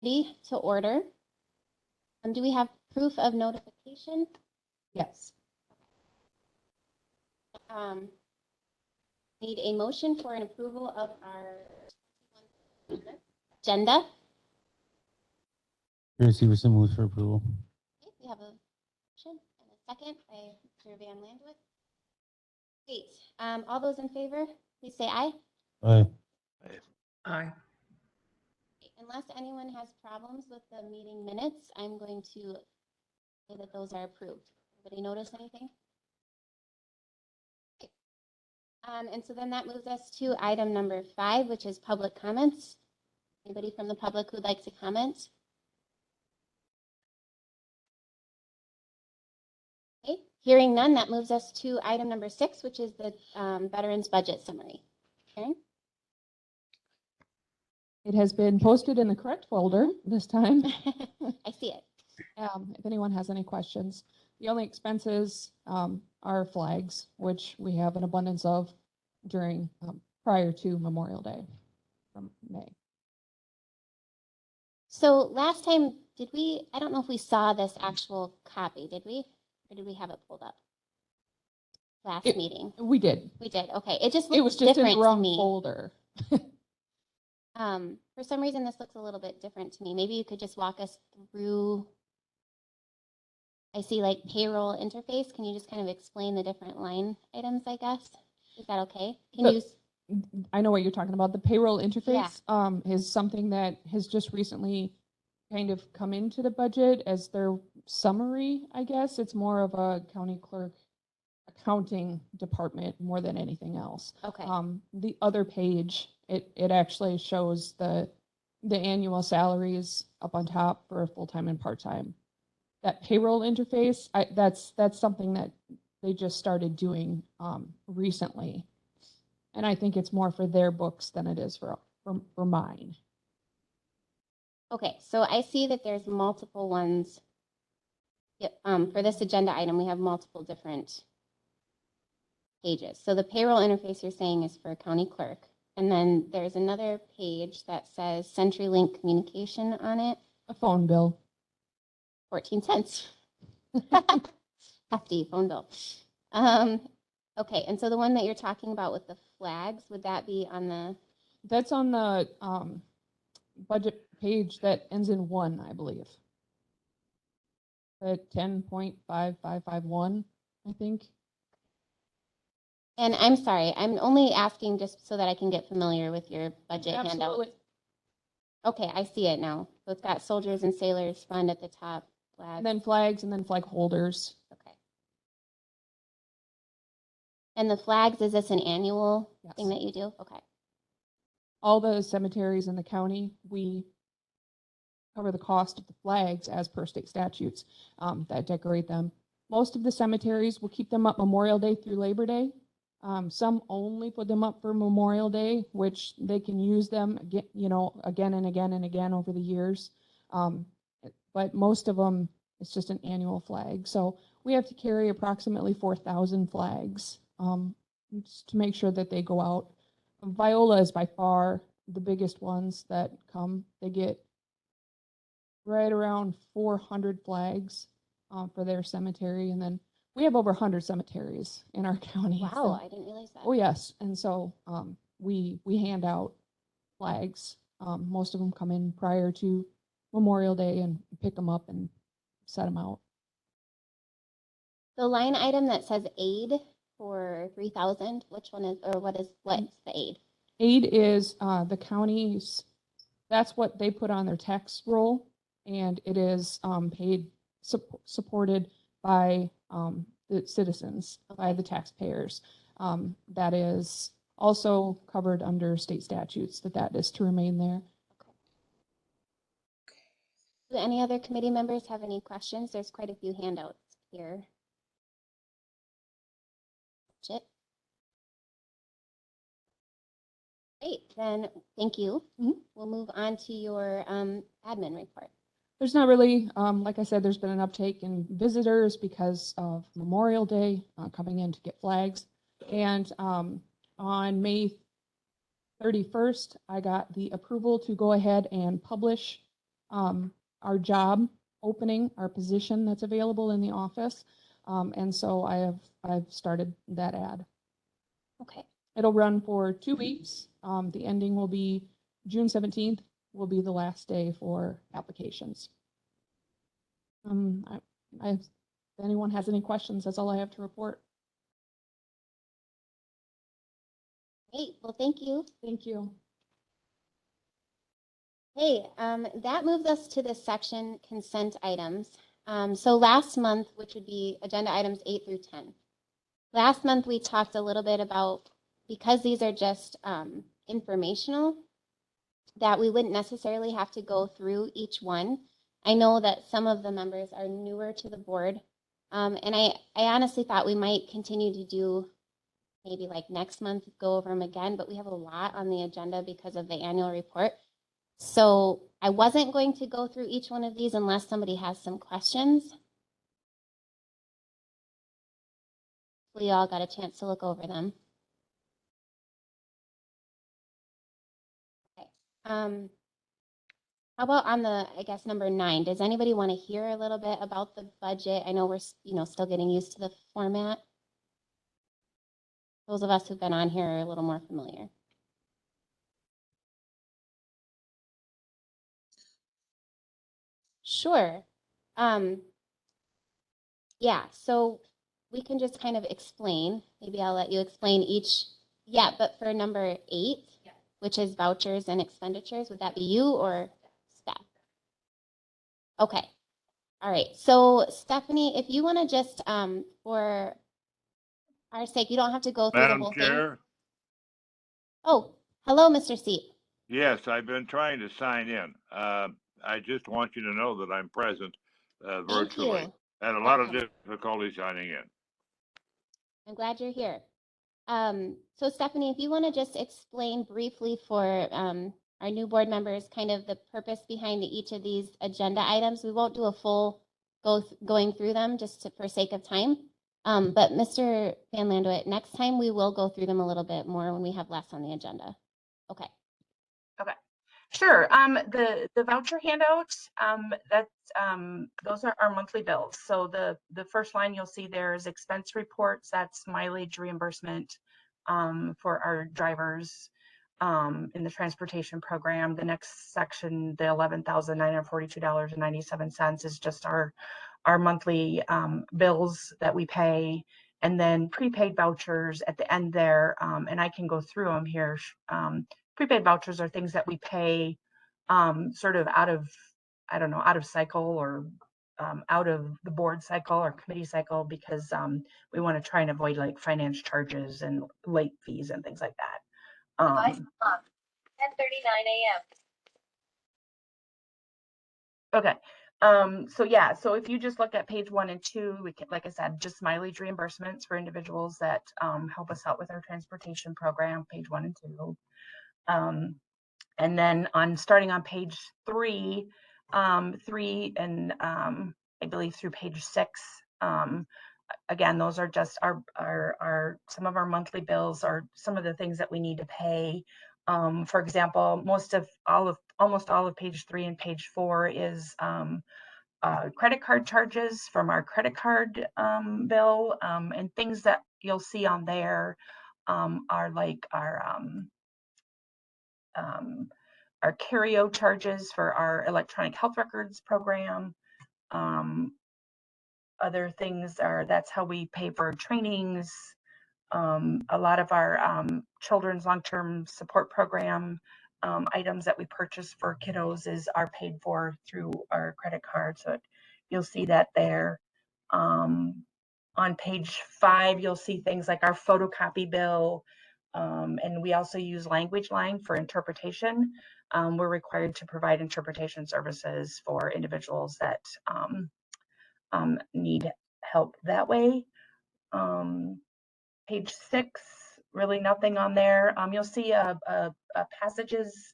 To order. Do we have proof of notification? Yes. Need a motion for an approval of our agenda. Chris Severson moves for approval. Okay, we have a motion and a second by Mr. Van Landwick. Great. All those in favor, please say aye. Aye. Aye. Unless anyone has problems with the meeting minutes, I'm going to say that those are approved. Anybody notice anything? Okay. And so then that moves us to item number 5, which is public comments. Anybody from the public who'd like to comment? Okay, hearing none, that moves us to item number 6, which is the Veterans Budget Summary. Karen? It has been posted in the correct folder this time. I see it. If anyone has any questions, the only expenses are flags, which we have an abundance of during prior to Memorial Day from May. So last time, I don't know if we saw this actual copy, did we? Or did we have it pulled up? Last meeting. We did. We did. Okay. It was just different in the wrong to me. folder. For some reason, this looks a little bit different to me. Maybe you could just walk us through. I see like payroll interface. Can you just kind of explain the different line items, I guess? Is that okay? I know what you're talking about. The payroll interface is something that has just recently kind of come into the budget as their summary, I guess. It's more of a county clerk accounting department more than anything else. Okay. The other page, it actually shows the annual salaries up on top for full-time and part-time. That payroll interface, that's something that they just started doing recently. And I think it's more for their books than it is for mine. Okay, so I see that there's multiple ones. For this agenda item, we have multiple different pages. So the payroll interface you're saying is for county clerk. And then there's another page that says CenturyLink communication on it. A phone bill. 14 cents. Hefty phone bill. Okay, and so the one that you're talking about with the flags, would that be on the? That's on the budget page that ends in 1, I believe. 10.5551, I think. And I'm sorry, I'm only asking just so that I can get familiar with your budget Absolutely. handout. Okay, I see it now. So it's got soldiers and sailors fund at the top, flags. And then flags, and then flag holders. Okay. And the flags, is this an annual thing that you do? Okay. All the cemeteries in the county, we cover the cost of the flags as per state statutes that decorate them. Most of the cemeteries will keep them up Memorial Day through Labor Day. Some only put them up for Memorial Day, which they can use them again, again and again and again over the years. But most of them, it's just an annual flag. So we have to carry approximately 4,000 flags just to make sure that they go out. Viola is by far the biggest ones that come. They get right around 400 flags for their cemetery. And then we have over 100 cemeteries in our county. Wow, so. I didn't realize that. Oh, yes. And so we hand out flags. Most of them come in prior to Memorial Day and pick them up and set them out. The line item that says aid for 3,000, which one is, or what's the aid? Aid is the county's, that's what they put on their tax roll, and it is paid, supported by the citizens, by the taxpayers. That is also covered under state statutes, that is to remain there. Okay. Do any other committee members have any questions? There's quite a few handouts here. Chip? Great, then thank you. Mm-hmm. We'll move on to your admin report. There's not really, like I said, there's been an uptake in visitors because of Memorial Day coming in to get flags. And on May 31st, I got the approval to go ahead and publish our job opening, our position that's available in the office. And so I've started that ad. Okay. It'll run for 2 weeks. The ending will be June 17th will be the last day for applications. If anyone has any questions, that's all I have to report. Great. Well, thank you. Thank you. Hey, that moves us to the section consent items. So last month, which would be agenda items 8 through 10. Last month, we talked a little bit about, because these are just informational, that we wouldn't necessarily have to go through each one. I know that some of the members are newer to the board, and I honestly thought we might continue to do maybe like next month, go over them again, but we have a lot on the agenda because of the annual report. So I wasn't going to go through each one of these unless somebody has some questions. We all got a chance to look over them. Okay. How about on the, I guess, number 9? Does anybody want to hear a little bit about the budget? I know we're, still getting used to the format. Those of us who've been on here are a little more familiar. Sure. Yeah, so we can just kind of explain. Maybe I'll let you explain each. Yeah, but for number 8, which is vouchers and expenditures, would that be you or staff? Okay. All right. So Stephanie, if you want to just, for our sake, you don't have to go through the whole Madam Chair? thing. Oh, hello, Mr. Seat. Yes, I've been trying to sign in. I just want you to know that I'm present virtually. Thank you. Had a lot of Welcome. difficulty signing in. I'm glad you're here. So Stephanie, if you want to just explain briefly for our new board members kind of the purpose behind each of these agenda items. We won't do a full going through them just for sake of time. But Mr. Van Landwit, next time we will go through them a little bit more when we have less on the agenda. Okay. Okay, sure. The voucher handouts, those are our monthly bills. So the first line you'll see there is expense reports. That's mileage reimbursement for our drivers in the transportation program. The next section, the $11,942.97 is just our monthly bills that we pay, and then prepaid vouchers at the end there. And I can go through them here. Prepaid vouchers are things that we pay sort of out of cycle or out of the board cycle or committee cycle, because we want to try and avoid like finance charges and late fees and things like that. 10:39 a.m. Okay. So yeah, so if you just look at page 1 and 2, we can, like I said, just mileage reimbursements for individuals that help us out with our transportation program, page 1 and 2. And then starting on page 3, 3 and I believe through page 6, again, those are just our some of our monthly bills, or some of the things that we need to pay. For example, almost all of page 3 and page 4 is credit card charges from our credit card bill, and things that you'll see on there are like our carry-o charges for our electronic health records program. Other things that's how we pay for trainings. A lot of our children's long-term support program items that we purchase for kiddos are paid for through our credit card. So you'll see that there. On page 5, you'll see things like our photocopy bill. And we also use Language Line for interpretation. We're required to provide interpretation services for individuals that need help that way. Page 6, really nothing on there. You'll see a passages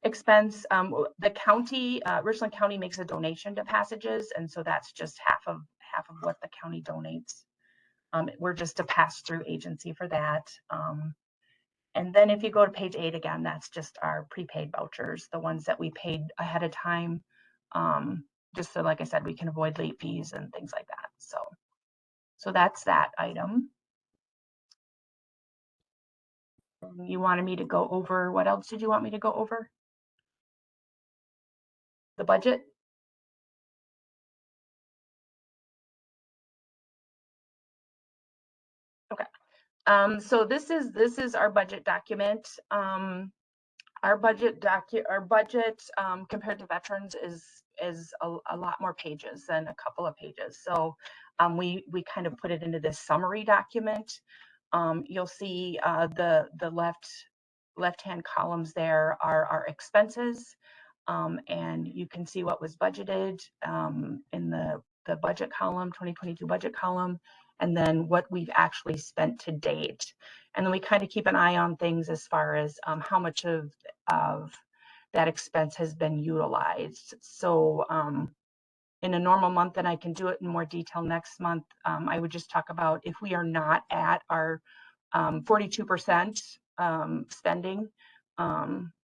expense. The county, Richland County, makes a donation to passages, and so that's just half of what the county donates. We're just a pass-through agency for that. And then if you go to page 8 again, that's just our prepaid vouchers, the ones that we paid ahead of time. Just so, like I said, we can avoid late fees and things like that. So that's that item. You wanted me to go over, what else did you want me to go over? The budget? Okay. So this is our budget document. Our budget compared to veterans is a lot more pages than a couple of pages. So we kind of put it into this summary document. You'll see the left-hand columns there are our expenses, and you can see what was budgeted in the budget column, 2022 budget column, and then what we've actually spent to date. And then we kind of keep an eye on things as far as how much of that expense has been utilized. So in a normal month, and I can do it in more detail next month, I would just talk about if we are not at our 42% spending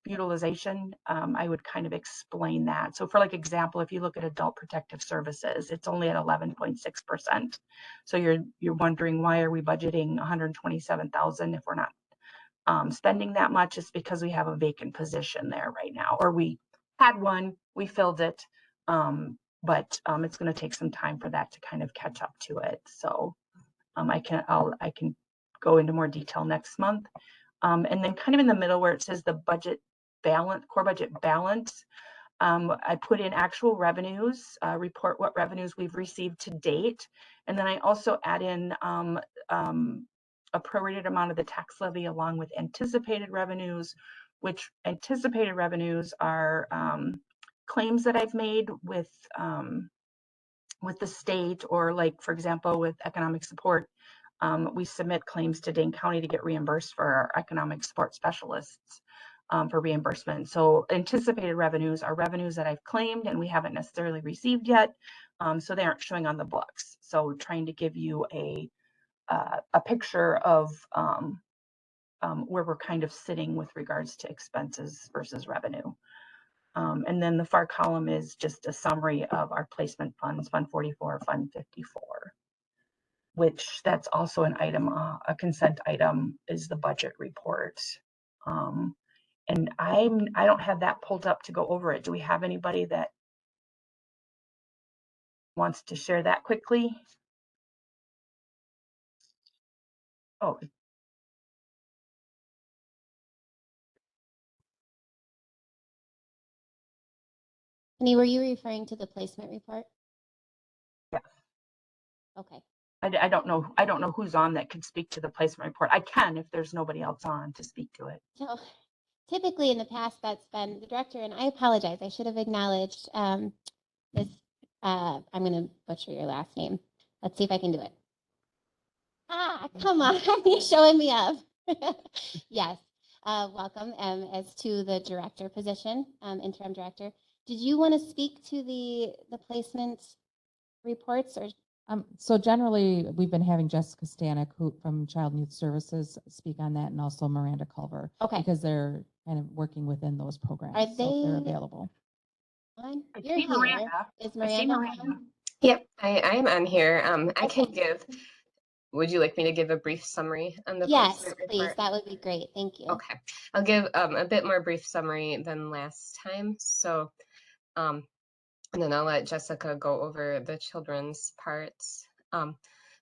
utilization, I would kind of explain that. So for like example, if you look at adult protective services, it's only at 11.6%. So you're wondering, why are we budgeting 127,000 if we're not spending that much? It's because we have a vacant position there right now, or we had one, we filled it, but it's going to take some time for that to kind of catch up to it. So I can go into more detail next month. And then kind of in the middle where it says the budget balance, core budget balance, I put in actual revenues, report what revenues we've received to date. And then I also add in a prorated amount of the tax levy along with anticipated revenues, which anticipated revenues are claims that I've made with the state, or like, for example, with economic support. We submit claims to Dane County to get reimbursed for our economic support specialists for reimbursement. So anticipated revenues are revenues that I've claimed and we haven't necessarily received yet. So they aren't showing on the books. So trying to give you a picture of where we're kind of sitting with regards to expenses versus revenue. And then the far column is just a summary of our placement funds, Fund 44, Fund 54. Which that's also an item, a consent item is the budget report. And I don't have that pulled up to go over it. Do we have anybody that wants to share that quickly? Oh. Penny, were you referring to the placement report? Yeah. Okay. I don't know who's on that could speak to the placement report. I can if there's nobody else on to speak to it. So typically in the past, that's been the director, and I apologize. I should have acknowledged this. I'm going to butcher your last name. Let's see if I can do it. Come on, you're showing me up. Yes, welcome as to the director position, interim director. Did you want to speak to the placement reports, or? So generally, we've been having Jessica Stanek, who from Child and Youth Services, speak on that, and also Miranda Culver. Okay. Because they're kind of working within those programs. Are so they're they available. You're here. Miranda. Is Miranda on? Yep, I am on here. I can give, would you like me to give a brief summary on the Yes, placement please. report? That would be great. Thank you. Okay, I'll give a bit more brief summary than last time. So, and then I'll let Jessica go over the children's parts.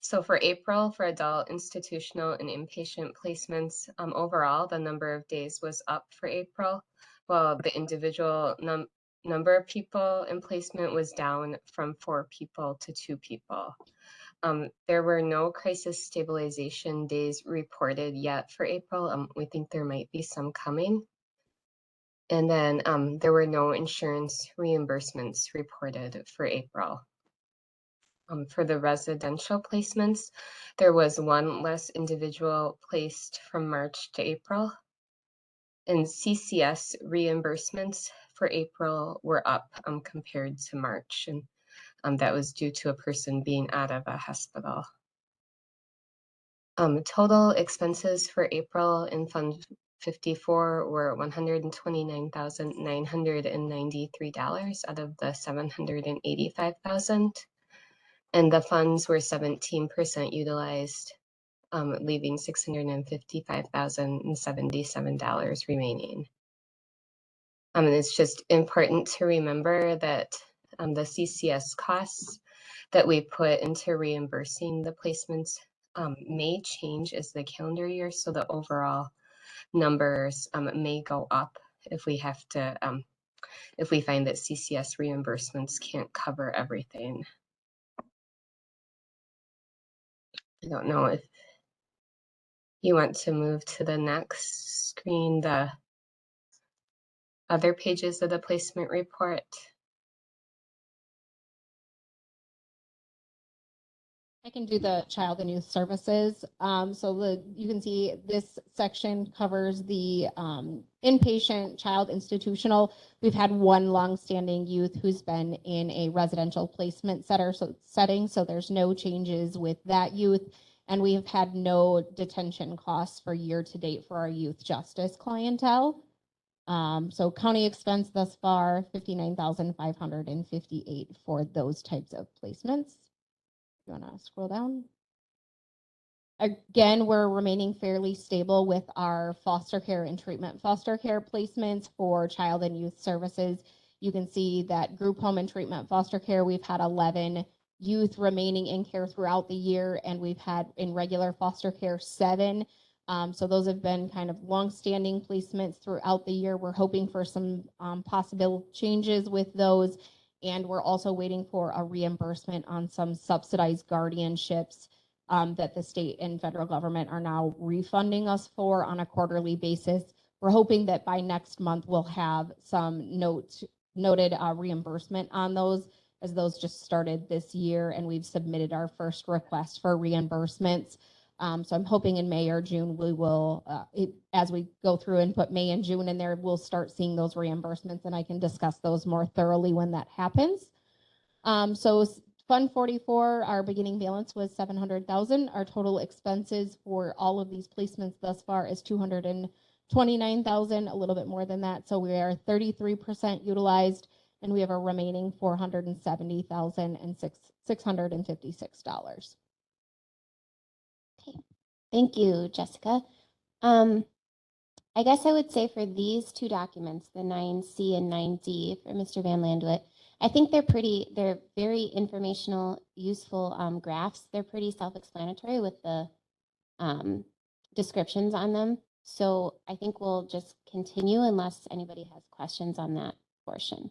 So for April, for adult, institutional, and inpatient placements, overall, the number of days was up for April, while the individual number of people in placement was down from 4 people to 2 people. There were no crisis stabilization days reported yet for April. We think there might be some coming. And then there were no insurance reimbursements reported for April. For the residential placements, there was 1 less individual placed from March to April. And CCS reimbursements for April were up compared to March. And that was due to a person being out of a hospital. Total expenses for April in Fund 54 were $129,993 out of the $785,000. And the funds were 17% utilized, leaving $655,077 remaining. And it's just important to remember that the CCS costs that we put into reimbursing the placements may change as the calendar year, so the overall numbers may go up if we have to, if we find that CCS reimbursements can't cover everything. I don't know if you want to move to the next screen, the other pages of the placement report. I can do the child and youth services. You can see this section covers the inpatient child institutional. We've had one longstanding youth who's been in a residential placement setting, so there's no changes with that youth. And we have had no detention costs for year to date for our youth justice clientele. So county expense thus far, $59,558 for those types of placements. You want to scroll down? Again, we're remaining fairly stable with our foster care and treatment foster care placements for child and youth services. You can see that group home and treatment foster care, we've had 11 youth remaining in care throughout the year, and we've had in regular foster care 7. So those have been kind of long-standing placements throughout the year. We're hoping for some possible changes with those. And we're also waiting for a reimbursement on some subsidized guardianships that the state and federal government are now refunding us for on a quarterly basis. We're hoping that by next month we'll have some noted reimbursement on those, as those just started this year, and we've submitted our first request for reimbursements. So I'm hoping in May or June we will, as we go through and put May and June in there, we'll start seeing those reimbursements, and I can discuss those more thoroughly when that happens. So Fund 44, our beginning balance was $700,000. Our total expenses for all of these placements thus far is $229,000, a little bit more than that. So we are 33% utilized, and we have a remaining $470,656. Okay, thank you, Jessica. I guess I would say for these two documents, the 9C and 9D for Mr. Van Landwit, I think they're very informational, useful graphs. They're pretty self-explanatory with the descriptions on them. So I think we'll just continue unless anybody has questions on that portion.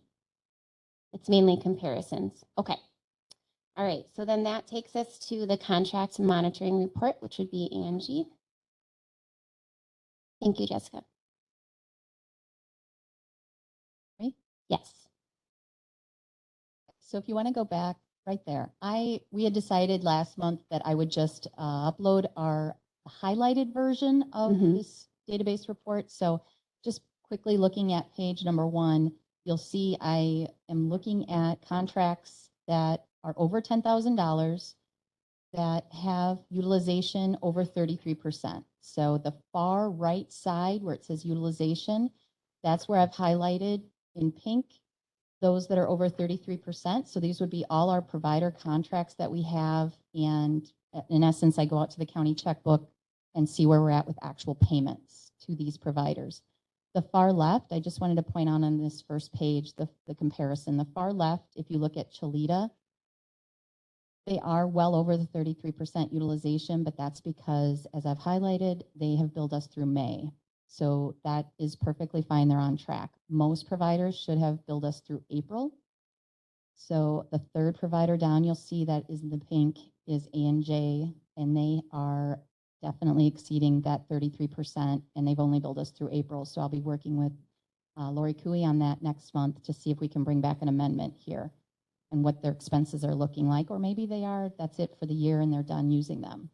It's mainly comparisons. Okay. All right, so then that takes us to the contract monitoring report, which would be Angie. Thank you, Jessica. Right? Yes. So if you want to go back right there, we had decided last month that I would just upload our highlighted version of this database report. So just quickly looking at page number 1, you'll see I am looking at contracts that are over $10,000 that have utilization over 33%. So the far right side where it says utilization, that's where I've highlighted in pink those that are over 33%. So these would be all our provider contracts that we have. And in essence, I go out to the county checkbook and see where we're at with actual payments to these providers. The far left, I just wanted to point out on this first page, the comparison. The far left, if you look at Cholita, they are well over the 33% utilization, but that's because, as I've highlighted, they have billed us through May. So that is perfectly fine. They're on track. Most providers should have billed us through April. So the third provider down, you'll see that is in the pink, is A&J, and they are definitely exceeding that 33%, and they've only billed us through April. So I'll be working with Lori Cooey on that next month to see if we can bring back an amendment here and what their expenses are looking like, or maybe that's it for the year and they're done using them.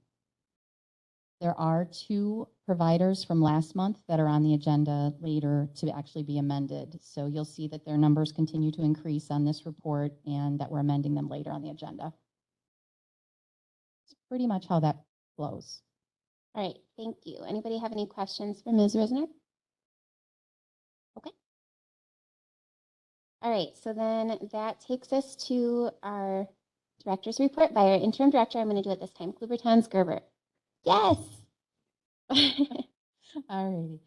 There are 2 providers from last month that are on the agenda later to actually be amended. So you'll see that their numbers continue to increase on this report and that we're amending them later on the agenda. It's pretty much how that flows. All right, thank you. Anybody have any questions for Ms. Risner? Okay. All right, so then that takes us to our director's report by our interim director. I'm going to do it this time, Klubertans Gerber. Yes. All righty.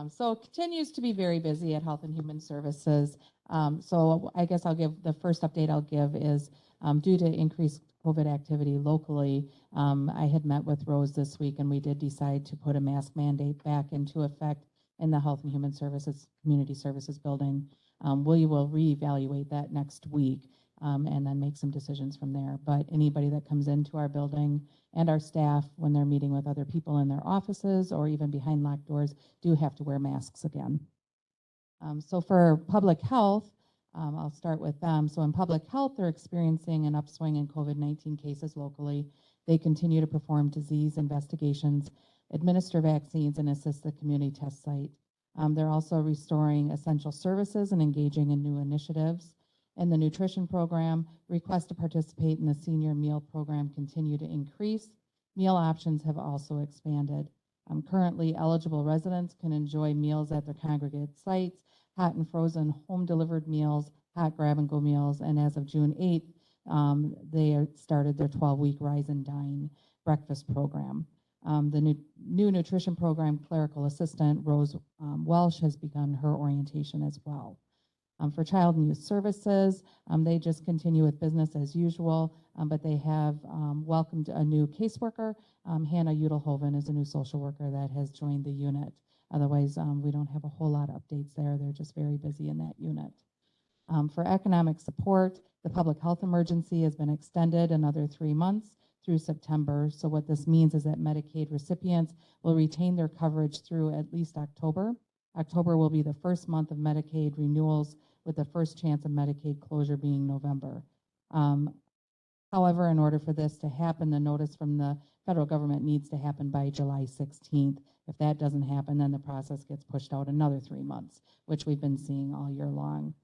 So it continues to be very busy at Health and Human Services. So I guess I'll give, the first update I'll give is due to increased COVID activity locally, I had met with Rose this week and we did decide to put a mask mandate back into effect in the Health and Human Services, Community Services building. We will reevaluate that next week and then make some decisions from there. But anybody that comes into our building and our staff, when they're meeting with other people in their offices or even behind locked doors, do have to wear masks again. So for public health, I'll start with them. So in public health, they're experiencing an upswing in COVID-19 cases locally. They continue to perform disease investigations, administer vaccines, and assist the community test site. They're also restoring essential services and engaging in new initiatives. In the nutrition program, requests to participate in the senior meal program continue to increase. Meal options have also expanded. Currently, eligible residents can enjoy meals at their congregate sites, hot and frozen home delivered meals, hot grab and go meals, and as of June 8th, they started their 12-week Rise and Dine breakfast program. The new nutrition program clerical assistant, Rose Welsh, has begun her orientation as well. For child and youth services, they just continue with business as usual, but they have welcomed a new caseworker. Hannah Udelhoven is a new social worker that has joined the unit. Otherwise, we don't have a whole lot of updates there. They're just very busy in that unit. For economic support, the public health emergency has been extended another 3 months through September. So what this means is that Medicaid recipients will retain their coverage through at least October. October will be the first month of Medicaid renewals, with the first chance of Medicaid closure being November. However, in order for this to happen, the notice from the federal government needs to happen by July 16th. If that doesn't happen, then the process gets pushed out another 3 months, which we've been seeing all year long.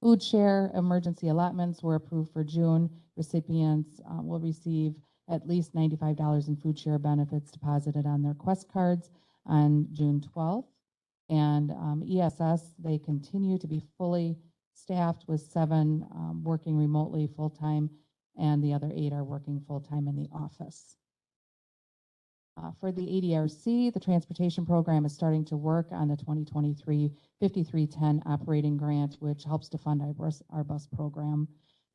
Food share emergency allotments were approved for June. Recipients will receive at least $95 in food share benefits deposited on their Quest cards on June 12th. And ESS, they continue to be fully staffed with 7 working remotely full-time, and the other 8 are working full-time in the office. For the ADRC, the transportation program is starting to work on the 2023 5310 operating grant, which helps to fund our bus program.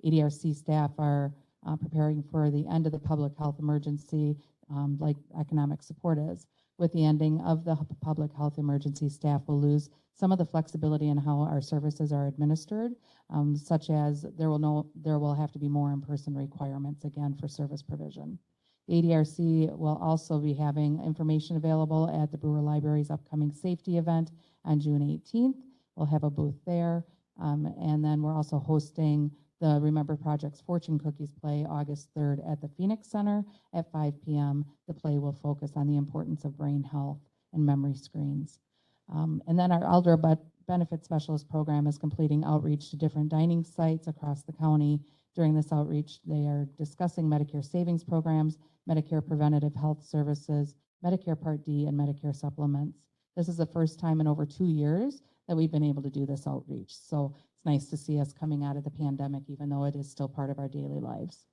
ADRC staff are preparing for the end of the public health emergency, like economic support is. With the ending of the public health emergency, staff will lose some of the flexibility in how our services are administered, such as there will have to be more in-person requirements again for service provision. The ADRC will also be having information available at the Brewer Library's upcoming safety event on June 18th. We'll have a booth there. And then we're also hosting the Remember Project's Fortune Cookies play August 3rd at the Phoenix Center at 5 p.m. The play will focus on the importance of brain health and memory screens. And then our Elder Benefit Specialist program is completing outreach to different dining sites across the county. During this outreach, they are discussing Medicare savings programs, Medicare preventative health services, Medicare Part D, and Medicare supplements. This is the first time in over 2 years that we've been able to do this outreach. So it's nice to see us coming out of the pandemic, even though it is still part of our daily lives.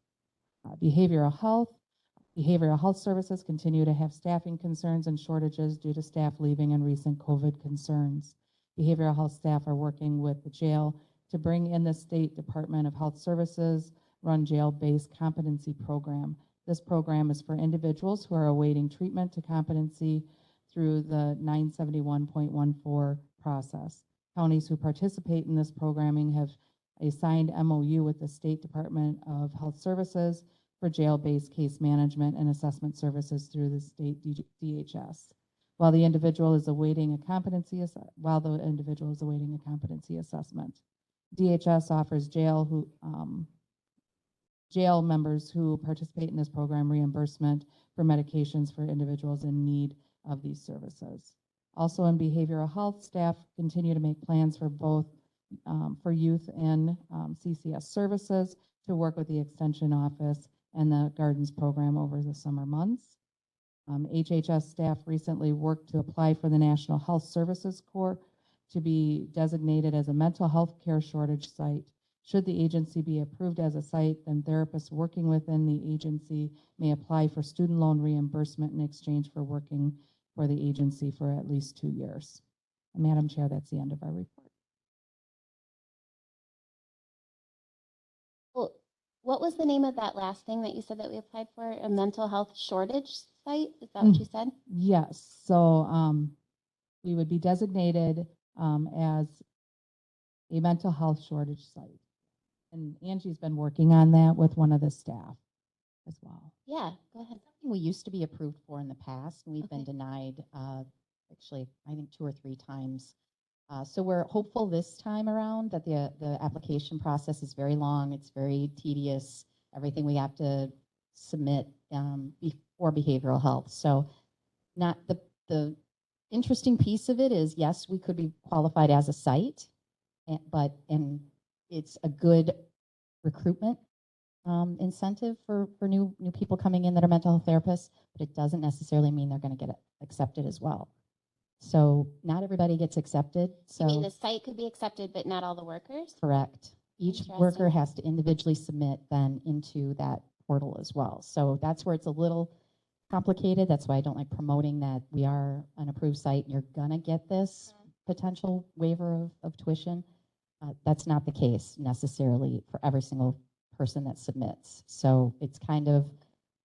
Behavioral health services continue to have staffing concerns and shortages due to staff leaving and recent COVID concerns. Behavioral health staff are working with the jail to bring in the State Department of Health Services run jail-based competency program. This program is for individuals who are awaiting treatment to competency through the 971.14 process. Counties who participate in this programming have a signed MOU with the State Department of Health Services for jail-based case management and assessment services through the state DHS. While the individual is awaiting a competency assessment. DHS offers jail members who participate in this program reimbursement for medications for individuals in need of these services. Also in behavioral health, staff continue to make plans for both for youth and CCS services to work with the Extension Office and the Gardens program over the summer months. HHS staff recently worked to apply for the National Health Services Corps to be designated as a mental health care shortage site. Should the agency be approved as a site, then therapists working within the agency may apply for student loan reimbursement in exchange for working for the agency for at least 2 years. Madam Chair, that's the end of our report. Well, what was the name of that last thing that you said that we applied for? A mental health shortage site? Is that what you said? Yes, so we would be designated as a mental health shortage site. And Angie's been working on that with one of the staff as well. Yeah, go ahead. Something we used to be approved for in the past, and we've been Okay. denied, actually, I think 2 or 3 times. So we're hopeful this time around that the application process is very long, it's very tedious, everything we have to submit for behavioral health. So not the interesting piece of it is, yes, we could be qualified as a site, and it's a good recruitment incentive for new people coming in that are mental health therapists, but it doesn't necessarily mean they're going to get accepted as well. So not everybody gets accepted. I mean, So the site could be accepted, but not all the workers? correct. Each worker Interesting. has to individually submit then into that portal as well. So that's where it's a little complicated. That's why I don't like promoting that we are an approved site and you're gonna get this potential waiver of tuition. That's not the case necessarily for every single person that submits. So it's kind of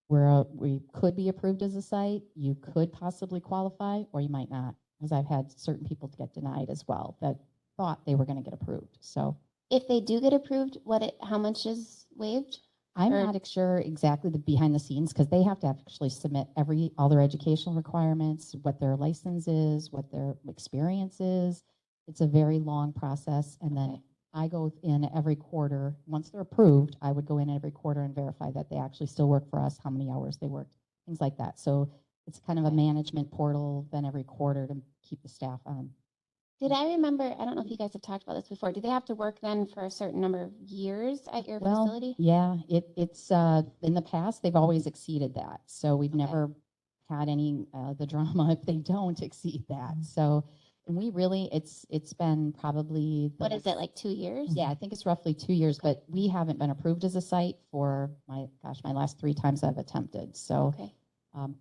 where we could be approved as a site, you could possibly qualify, or you might not, because I've had certain people get denied as well that thought they were going to get approved. So If they do get approved, how much is waived? I'm Or- not sure exactly the behind the scenes because they have to actually submit all their educational requirements, what their license is, what their experience is. It's a very long process, and then Okay. I go in every quarter. Once they're approved, I would go in every quarter and verify that they actually still work for us, how many hours they worked, things like that. So it's kind of a management portal then every quarter to keep the staff on. Did I remember, I don't know if you guys have talked about this before, do they have to work then for a certain number of years at your Well, facility? yeah, it's in the past, they've always exceeded that. So we've Okay. never had any the drama if they don't exceed that. So, and we really, it's been probably What is it, like 2 years? Yeah, I think it's roughly 2 years, Okay. but we haven't been approved as a site for my last 3 times I've attempted. So Okay.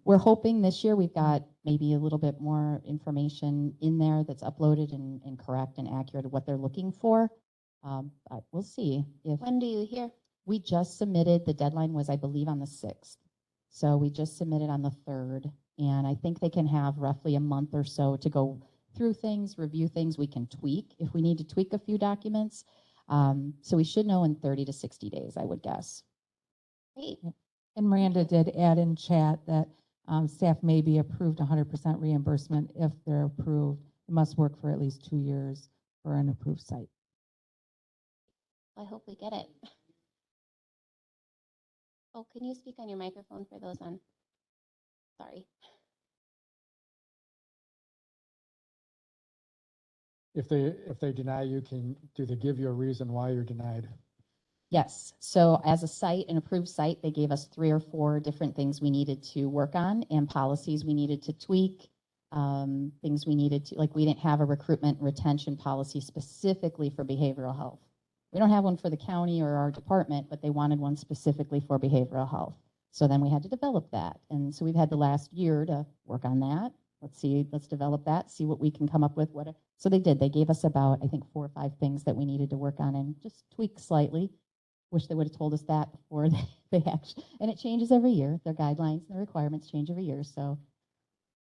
we're hoping this year we've got maybe a little bit more information in there that's uploaded and correct and accurate of what they're looking for. But we'll see if When do you hear? we just submitted. The deadline was, I believe, on the 6th. So we just submitted on the 3rd, and I think they can have roughly a month or so to go through things, review things. We can tweak if we need to tweak a few documents. So we should know in 30 to 60 days, I would guess. Great. And Miranda did add in chat that staff may be approved 100% reimbursement if they're approved. It must work for at least 2 years for an approved site. I hope we get it. Oh, can you speak on your microphone for those on? Sorry. If they deny you, do they give you a reason why you're denied? Yes. So as a site, an approved site, they gave us 3 or 4 different things we needed to work on and policies we needed to tweak, things we needed to, like we didn't have a recruitment and retention policy specifically for behavioral health. We don't have one for the county or our department, but they wanted one specifically for behavioral health. So then we had to develop that. And so we've had the last year to work on that. Let's develop that, see what we can come up with. So they did. They gave us about, I think, 4 or 5 things that we needed to work on and just tweak slightly. Wish they would have told us that before they actually, and it changes every year. Their guidelines and their requirements change every year. So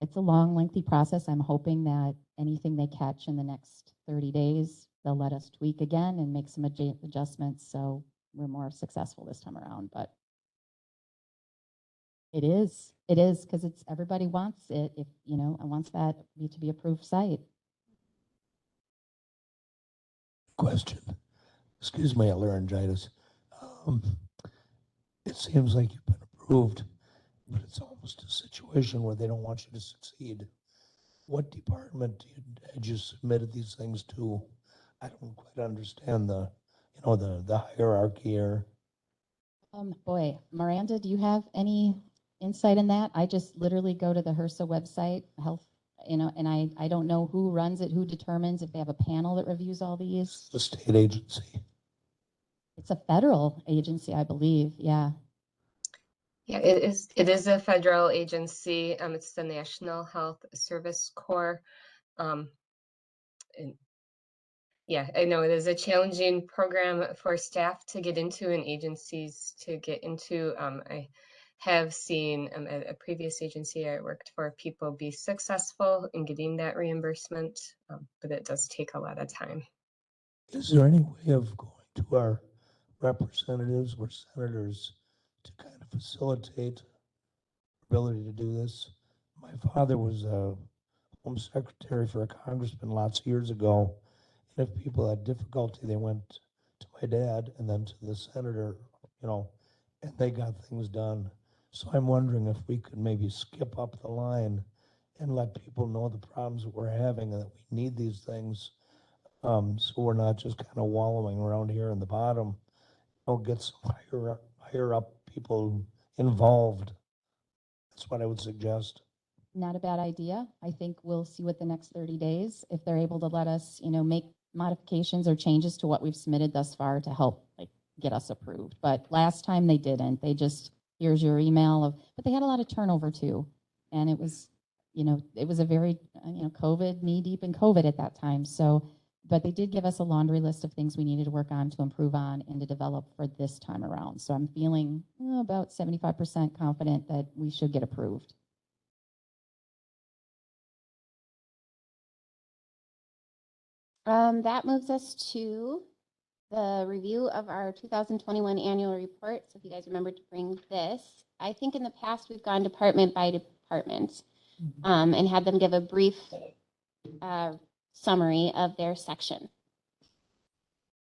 it's a long, lengthy process. I'm hoping that anything they catch in the next 30 days, they'll let us tweak again and make some adjustments so we're more successful this time around. But it is because it's everybody wants it. If wants that to be approved site. Question. Excuse my laryngitis. It seems like you've been approved, but it's almost a situation where they don't want you to succeed. What department had you submitted these things to? I don't quite understand the hierarchy here. Boy, Miranda, do you have any insight in that. I just literally go to the HRSA website, health, and I don't know who runs it, who determines if they have a panel that reviews all these. The state agency. It's a federal agency, I believe. Yeah. Yeah, it is a federal agency. It's the National Health Service Corps. And yeah, I know it is a challenging program for staff to get into and agencies to get into. I have seen at a previous agency I worked for, people be successful in getting that reimbursement, but it does take a lot of time. Is there any way of going to our representatives or senators to kind of facilitate ability to do this? My father was a home secretary for a congressman lots of years ago. And if people had difficulty, they went to my dad and then to the senator, and they got things done. So I'm wondering if we could maybe skip up the line and let people know the problems that we're having and that we need these things. So we're not just kind of wallowing around here in the bottom. Get some higher up people involved. That's what I would suggest. Not a bad idea. I think we'll see what the next 30 days, if they're able to let us, make modifications or changes to what we've submitted thus far to help get us approved. But last time they didn't. They just, here's your email but they had a lot of turnover too. And it was, it was a very, COVID, knee deep in COVID at that time. So, but they did give us a laundry list of things we needed to work on, to improve on, and to develop for this time around. So I'm feeling about 75% confident that we should get approved. That moves us to the review of our 2021 annual report. So if you guys remember to bring this, I think in the past we've gone department by department and had them give a brief summary of their section.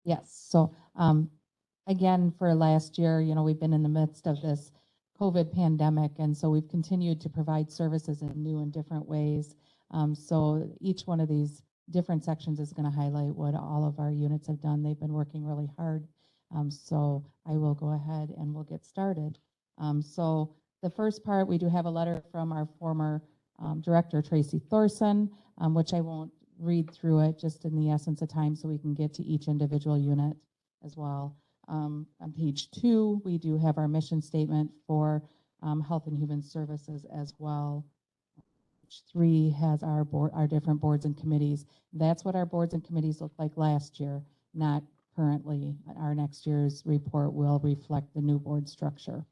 Yes. So again, for last year, we've been in the midst of this COVID pandemic, and so we've continued to provide services in new and different ways. So each one of these different sections is going to highlight what all of our units have done. They've been working really hard. So I will go ahead and we'll get started. So the first part, we do have a letter from our former director, Tracy Thorson, which I won't read through it, just in the essence of time, so we can get to each individual unit as well. On page 2, we do have our mission statement for Health and Human Services as well. Page 3 has our different boards and committees. That's what our boards and committees looked like last year, not currently. Our next year's report will reflect the new board structure.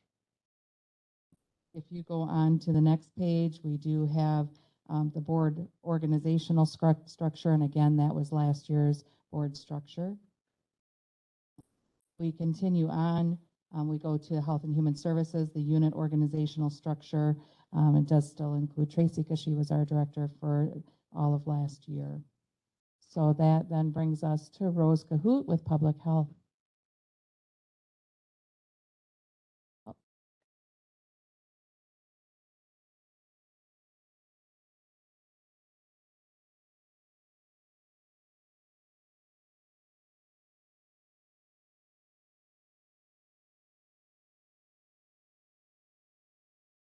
If you go on to the next page, we do have the board organizational structure, and again, that was last year's board structure. We continue on. We go to Health and Human Services, the unit organizational structure. It does still include Tracy because she was our director for all of last year. So that then brings us to Rose Cahoot with Public Health.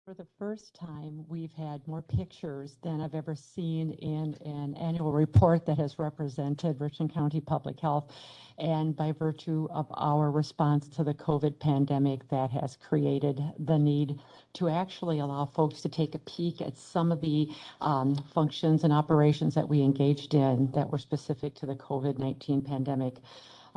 For the first time, we've had more pictures than I've ever seen in an annual report that has represented Richland County Public Health. And by virtue of our response to the COVID pandemic, that has created the need to actually allow folks to take a peek at some of the functions and operations that we engaged in that were specific to the COVID-19 pandemic.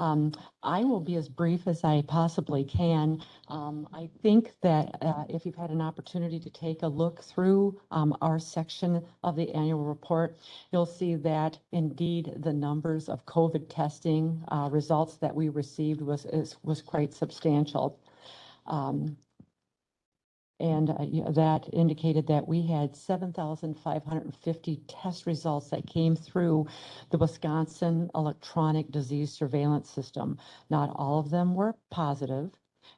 I will be as brief as I possibly can. I think that if you've had an opportunity to take a look through our section of the annual report, you'll see that indeed the numbers of COVID testing results that we received was quite substantial. And that indicated that we had 7,550 test results that came through the Wisconsin Electronic Disease Surveillance System. Not all of them were positive.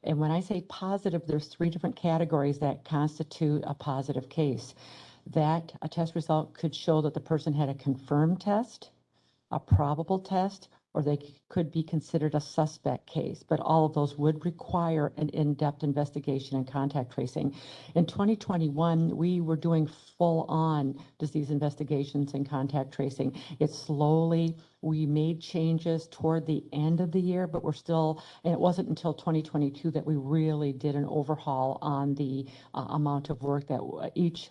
And when I say positive, there's 3 different categories that constitute a positive case. That a test result could show that the person had a confirmed test, a probable test, or they could be considered a suspect case, but all of those would require an in-depth investigation and contact tracing. In 2021, we were doing full-on disease investigations and contact tracing. We made changes toward the end of the year, but we're still, and it wasn't until 2022 that we really did an overhaul on the amount of work that each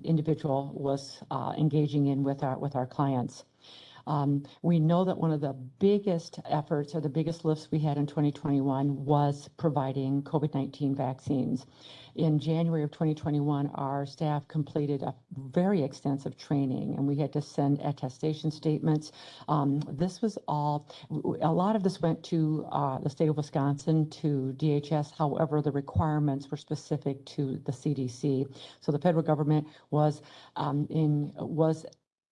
individual was engaging in with our clients. We know that one of the biggest efforts or the biggest lifts we had in 2021 was providing COVID-19 vaccines. In January of 2021, our staff completed a very extensive training, and we had to send attestation statements. This was a lot of this went to the state of Wisconsin, to DHS. However, the requirements were specific to the CDC. So the federal government was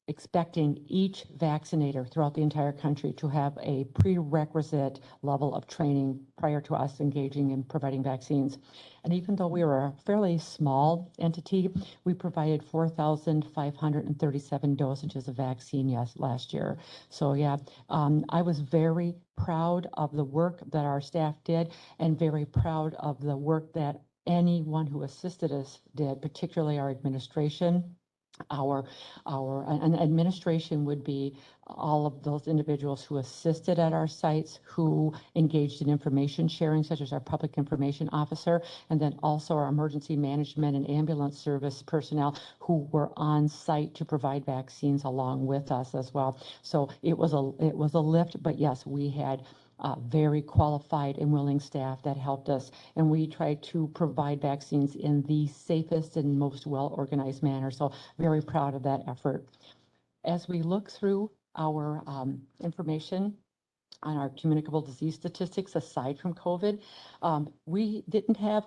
expecting each vaccinator throughout the entire country to have a prerequisite level of training prior to us engaging in providing vaccines. And even though we were a fairly small entity, we provided 4,537 dosages of vaccine last year. So yeah, I was very proud of the work that our staff did, and very proud of the work that anyone who assisted us did, particularly our administration. An administration would be all of those individuals who assisted at our sites, who engaged in information sharing, such as our public information officer, and then also our emergency management and ambulance service personnel who were on site to provide vaccines along with us as well. So it was a lift, but yes, we had very qualified and willing staff that helped us, and we tried to provide vaccines in the safest and most well-organized manner. So very proud of that effort. As we look through our information on our communicable disease statistics, aside from COVID, we didn't have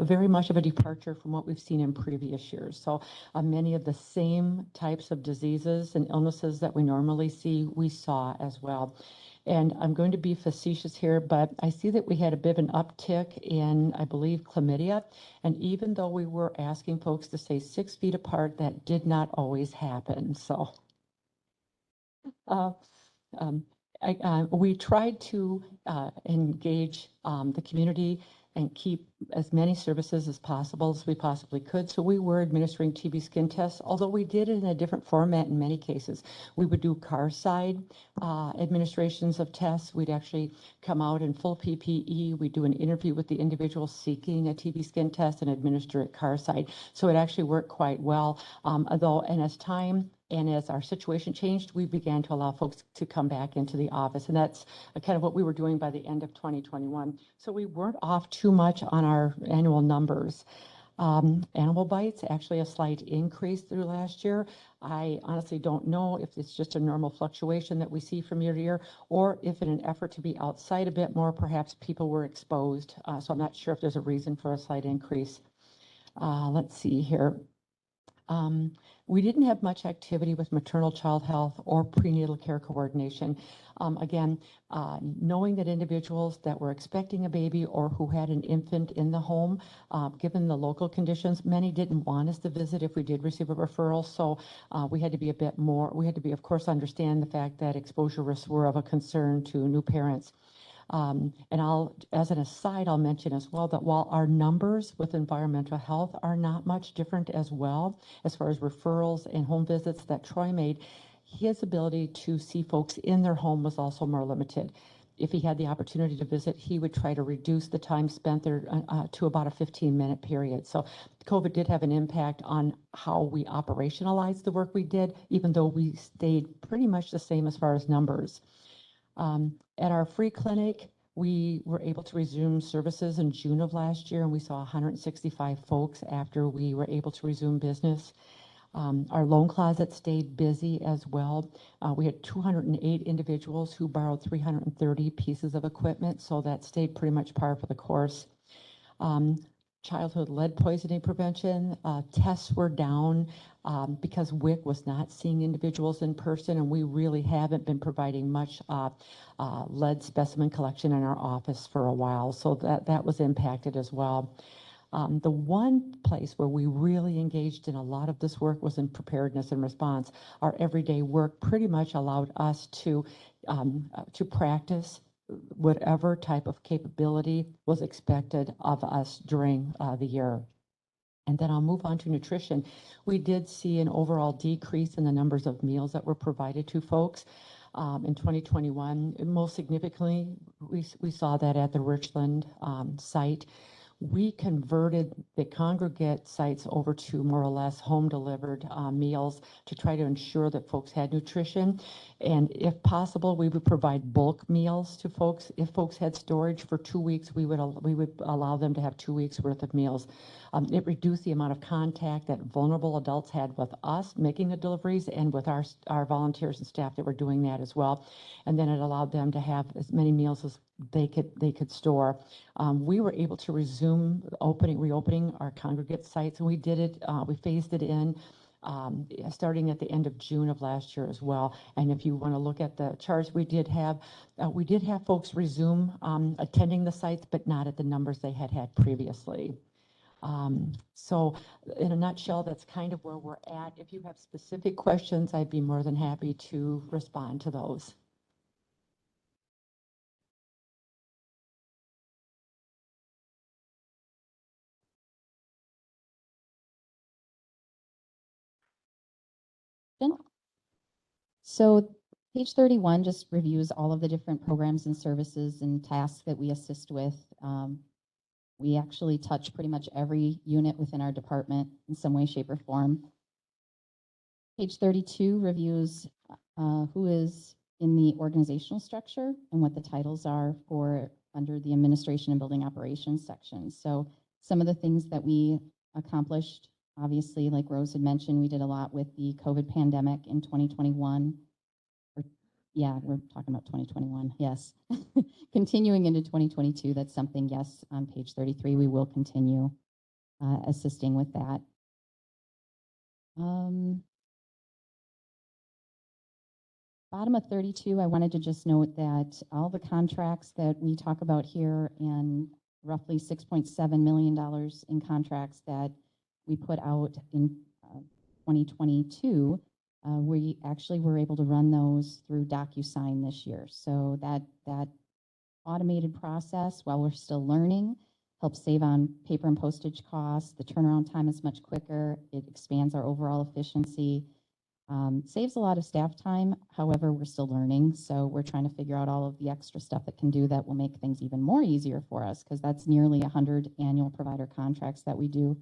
very much of a departure from what we've seen in previous years. So many of the same types of diseases and illnesses that we normally see, we saw as well. And I'm going to be facetious here, but I see that we had a bit of an uptick in, I believe, chlamydia. And even though we were asking folks to stay 6 feet apart, that did not always happen. So we tried to engage the community and keep as many services as possible as we possibly could. So we were administering TB skin tests, although we did it in a different format in many cases. We would do car side administrations of tests. We'd actually come out in full PPE. We'd do an interview with the individual seeking a TB skin test and administer it car side. So it actually worked quite well. And as time and as our situation changed, we began to allow folks to come back into the office. And that's kind of what we were doing by the end of 2021. So we weren't off too much on our annual numbers. Animal bites, actually a slight increase through last year. I honestly don't know if it's just a normal fluctuation that we see from year to year, or if in an effort to be outside a bit more, perhaps people were exposed. So I'm not sure if there's a reason for a slight increase. Let's see here. We didn't have much activity with maternal child health or prenatal care coordination. Again, knowing that individuals that were expecting a baby or who had an infant in the home, given the local conditions, many didn't want us to visit if we did receive a referral. So we had to be of course, understand the fact that exposure risks were of a concern to new parents. And as an aside, I'll mention as well that while our numbers with environmental health are not much different as well, as far as referrals and home visits that Troy made, his ability to see folks in their home was also more limited. If he had the opportunity to visit, he would try to reduce the time spent there to about a 15-minute period. So COVID did have an impact on how we operationalized the work we did, even though we stayed pretty much the same as far as numbers. At our free clinic, we were able to resume services in June of last year, and we saw 165 folks after we were able to resume business. Our loan closet stayed busy as well. We had 208 individuals who borrowed 330 pieces of equipment, so that stayed pretty much par for the course. Childhood lead poisoning prevention tests were down because WIC was not seeing individuals in person, and we really haven't been providing much lead specimen collection in our office for a while, so that was impacted as well. The one place where we really engaged in a lot of this work was in preparedness and response. Our everyday work pretty much allowed us to practice whatever type of capability was expected of us during the year. And then I'll move on to nutrition. We did see an overall decrease in the numbers of meals that were provided to folks. In 2021, most significantly, we saw that at the Richland site. We converted the congregate sites over to more or less home delivered meals to try to ensure that folks had nutrition. And if possible, we would provide bulk meals to folks. If folks had storage for 2 weeks, we would allow them to have 2 weeks worth of meals. It reduced the amount of contact that vulnerable adults had with us making the deliveries and with our volunteers and staff that were doing that as well. And then it allowed them to have as many meals as they could store. We were able to resume reopening our congregate sites, and we did it. We phased it in starting at the end of June of last year as well. And if you want to look at the charts, we did have folks resume attending the sites, but not at the numbers they had previously. So in a nutshell, that's kind of where we're at. If you have specific questions, I'd be more than happy to respond to those. So page 31 just reviews all of the different programs and services and tasks that we assist with. We actually touch pretty much every unit within our department in some way, shape, or form. Page 32 reviews who is in the organizational structure and what the titles are for under the administration and building operations section. So some of the things that we accomplished, obviously, like Rose had mentioned, we did a lot with the COVID pandemic in 2021. Yeah, we're talking about 2021, yes. Continuing into 2022, that's something, yes, on page 33, we will continue assisting with that. Bottom of 32, I wanted to just note that all the contracts that we talk about here and roughly $6.7 million in contracts that we put out in 2022, we actually were able to run those through DocuSign this year. So that automated process, while we're still learning, helps save on paper and postage costs. The turnaround time is much quicker. It expands our overall efficiency. Saves a lot of staff time. However, we're still learning. So we're trying to figure out all of the extra stuff that can do that will make things even more easier for us, because that's nearly 100 annual provider contracts that we do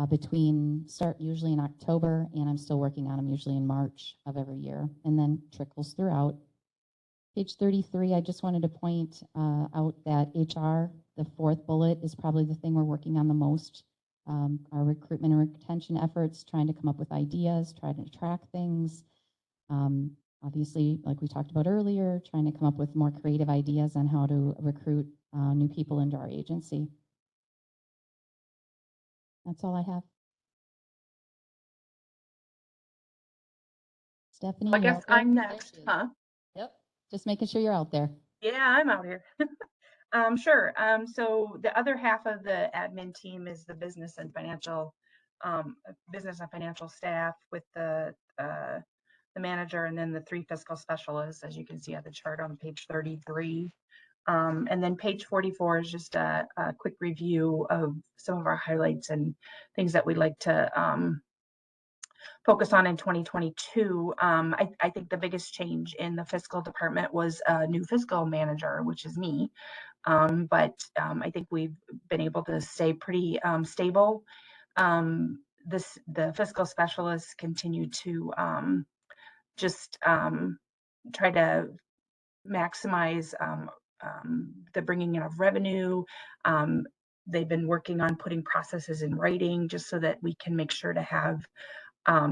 between start usually in October, and I'm still working on them usually in March of every year, and then trickles throughout. Page 33, I just wanted to point out that HR, the fourth bullet, is probably the thing we're working on the most. Our recruitment and retention efforts, trying to come up with ideas, trying to track things. Obviously, like we talked about earlier, trying to come up with more creative ideas on how to recruit new people into our agency. That's all I have. Stephanie? I guess I'm next, huh? Yep. Just making sure you're out there. Yeah, I'm out here. Sure. So the other half of the admin team is the business and financial staff with the manager and then the 3 fiscal specialists, as you can see on the chart on page 33. And then page 44 is just a quick review of some of our highlights and things that we'd like to focus on in 2022. I think the biggest change in the fiscal department was a new fiscal manager, which is me. But I think we've been able to stay pretty stable. The fiscal specialists continue to just try to maximize the bringing in of revenue. They've been working on putting processes in writing just so that we can make sure to have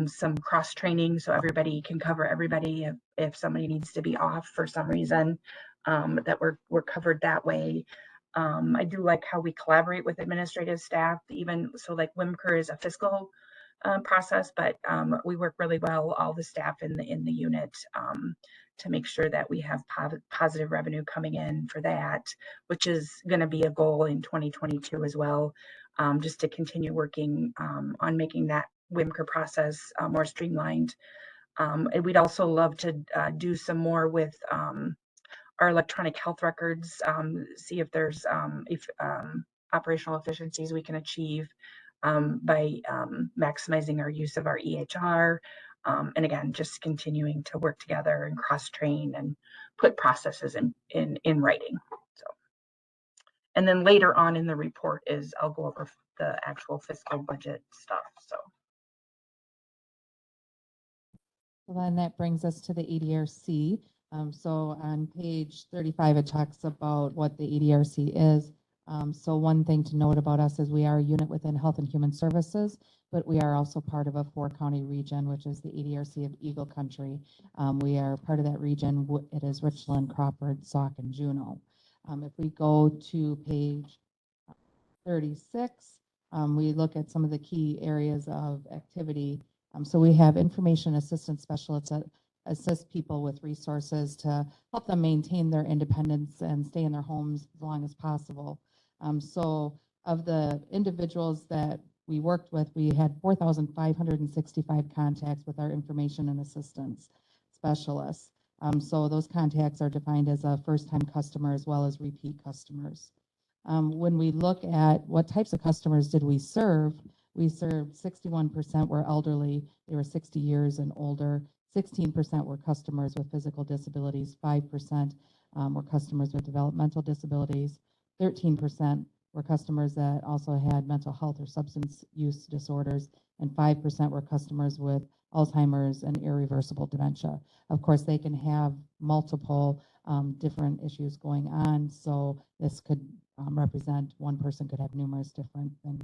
some cross training so everybody can cover everybody if somebody needs to be off for some reason, that we're covered that way. I do like how we collaborate with administrative staff, even so, like WIMCR is a fiscal process, but we work really well, all the staff in the unit, to make sure that we have positive revenue coming in for that, which is going to be a goal in 2022 as well, just to continue working on making that WIMCR process more streamlined. And we'd also love to do some more with our electronic health records, see if there's operational efficiencies we can achieve by maximizing our use of our EHR. And again, just continuing to work together and cross-train and put processes in writing. So, and then later on in the report I'll go over the actual fiscal budget stuff. So. Well, then that brings us to the ADRC. So on page 35, it talks about what the ADRC is. So one thing to note about us is we are a unit within Health and Human Services, but we are also part of a 4-county region, which is the ADRC of Eagle Country. We are part of that region. It is Richland, Crawford, Sauk, and Juneau. If we go to page 36, we look at some of the key areas of activity. So we have information assistance specialists that assist people with resources to help them maintain their independence and stay in their homes as long as possible. So of the individuals that we worked with, we had 4,565 contacts with our information and assistance specialists. So those contacts are defined as a first-time customer as well as repeat customers. When we look at what types of customers did we served 61% were elderly. They were 60 years and older. 16% were customers with physical disabilities. 5% were customers with developmental disabilities. 13% were customers that also had mental health or substance use disorders. And 5% were customers with Alzheimer's and irreversible dementia. Of course, they can have multiple different issues going on. So this could represent one person could have numerous different things.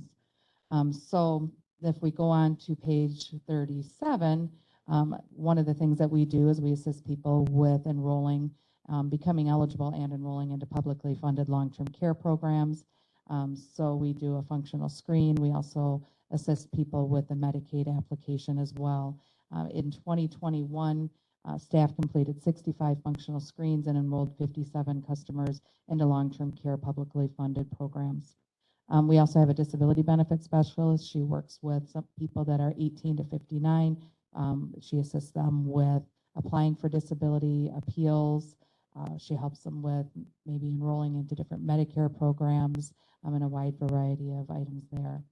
So if we go on to page 37, one of the things that we do is we assist people with enrolling, becoming eligible and enrolling into publicly funded long-term care programs. So we do a functional screen. We also assist people with the Medicaid application as well. In 2021, staff completed 65 functional screens and enrolled 57 customers into long-term care publicly funded programs. We also have a disability benefit specialist. She works with some people that are 18 to 59. She assists them with applying for disability appeals. She helps them with maybe enrolling into different Medicare programs and a wide variety of items there.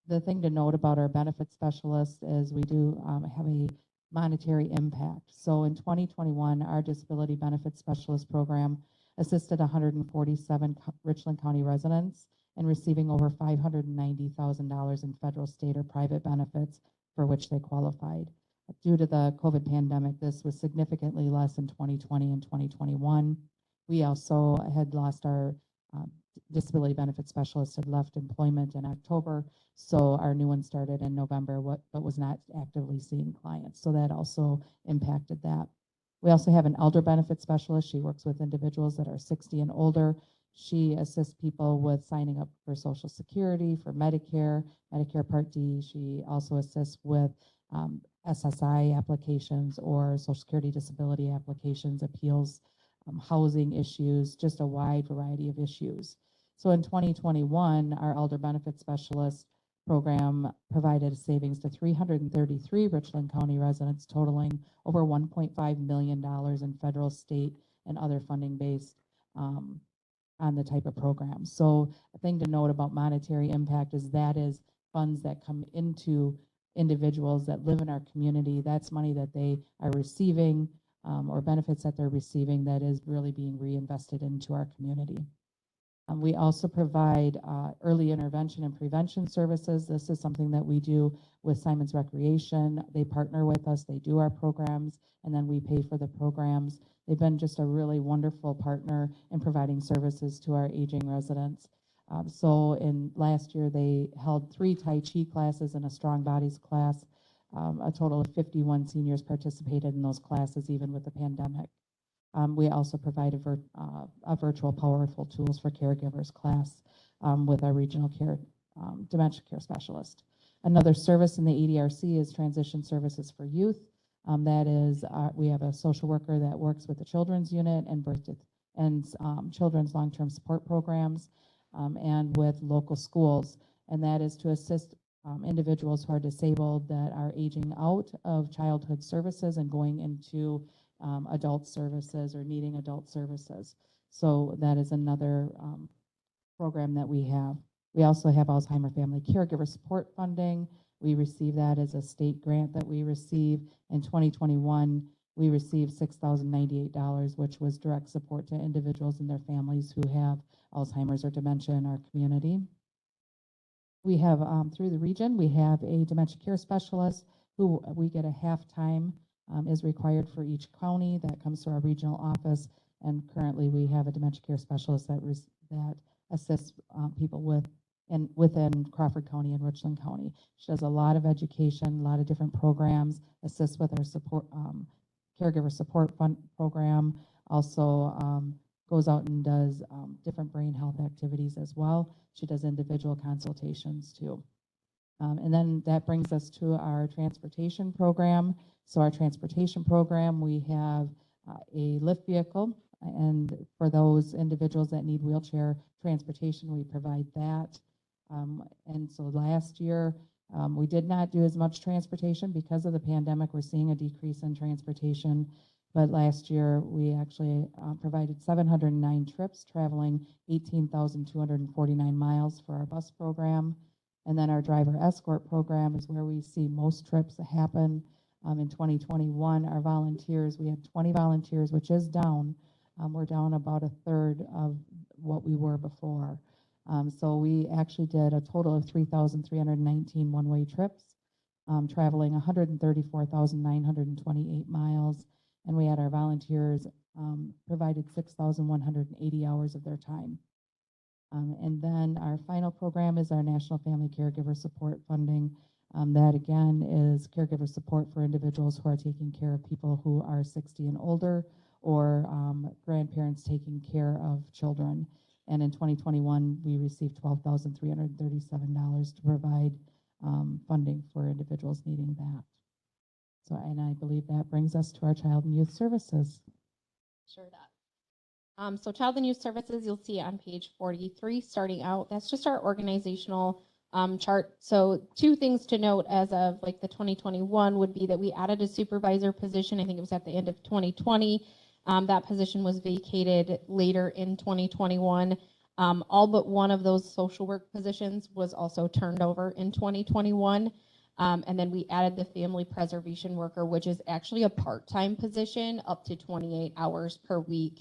The thing to note about our benefit specialist is we do have a monetary impact. So in 2021, our disability benefit specialist program assisted 147 Richland County residents and receiving over $590,000 in federal, state, or private benefits for which they qualified. Due to the COVID pandemic, this was significantly less in 2020 and 2021. We also had lost our disability benefit specialist, had left employment in October, so our new one started in November, but was not actively seeing clients. So that also impacted that. We also have an elder benefit specialist. She works with individuals that are 60 and older. She assists people with signing up for Social Security, for Medicare, Medicare Part D. She also assists with SSI applications or Social Security disability applications, appeals, housing issues, just a wide variety of issues. So in 2021, our elder benefit specialist program provided a savings to 333 Richland County residents, totaling over $1.5 million in federal, state, and other funding based on the type of program. So a thing to note about monetary impact is that is funds that come into individuals that live in our community. That's money that they are receiving or benefits that they're receiving that is really being reinvested into our community. We also provide early intervention and prevention services. This is something that we do with Simon's Recreation. They partner with us, they do our programs, and then we pay for the programs. They've been just a really wonderful partner in providing services to our aging residents. So in last year, they held 3 Tai Chi classes and a Strong Bodies class. A total of 51 seniors participated in those classes, even with the pandemic. We also provide a virtual powerful tools for caregivers class with our regional care dementia care specialist. Another service in the ADRC is transition services for youth. That is, we have a social worker that works with the children's unit and children's long-term support programs, and with local schools. And that is to assist individuals who are disabled that are aging out of childhood services and going into adult services or needing adult services. So that is another program that we have. We also have Alzheimer Family Caregiver Support Funding. We receive that as a state grant that we receive. In 2021, we received $6,098, which was direct support to individuals and their families who have Alzheimer's or dementia in our community. We have, through the region, we have a dementia care specialist who we get a half-time is required for each county. That comes to our regional office. And currently we have a dementia care specialist that assists people within Crawford County and Richland County. She does a lot of education, a lot of different programs, assists with our support, caregiver support fund program, also goes out and does different brain health activities as well. She does individual consultations too. And then that brings us to our transportation program. So our transportation program, we have a lift vehicle, and for those individuals that need wheelchair transportation, we provide that. And so last year, we did not do as much transportation because of the pandemic. We're seeing a decrease in transportation. But last year, we actually provided 709 trips, traveling 18,249 miles for our bus program. And then our driver escort program is where we see most trips happen. In 2021, our volunteers, we had 20 volunteers, which is down. We're down about a third of what we were before. So we actually did a total of 3,319 one-way trips, traveling 134,928 miles. And we had our volunteers provided 6,180 hours of their time. And then our final program is our National Family Caregiver Support Funding. That again is caregiver support for individuals who are taking care of people who are 60 and older, or grandparents taking care of children. And in 2021, we received $12,337 to provide funding for individuals needing that. So, and I believe that brings us to our Child and Youth Services. Sure does. So Child and Youth Services, you'll see on page 43, starting out, that's just our organizational chart. So two things to note as of like the 2021 would be that we added a supervisor position. I think it was at the end of 2020. That position was vacated later in 2021. All but one of those social work positions was also turned over in 2021. And then we added the family preservation worker, which is actually a part-time position up to 28 hours per week.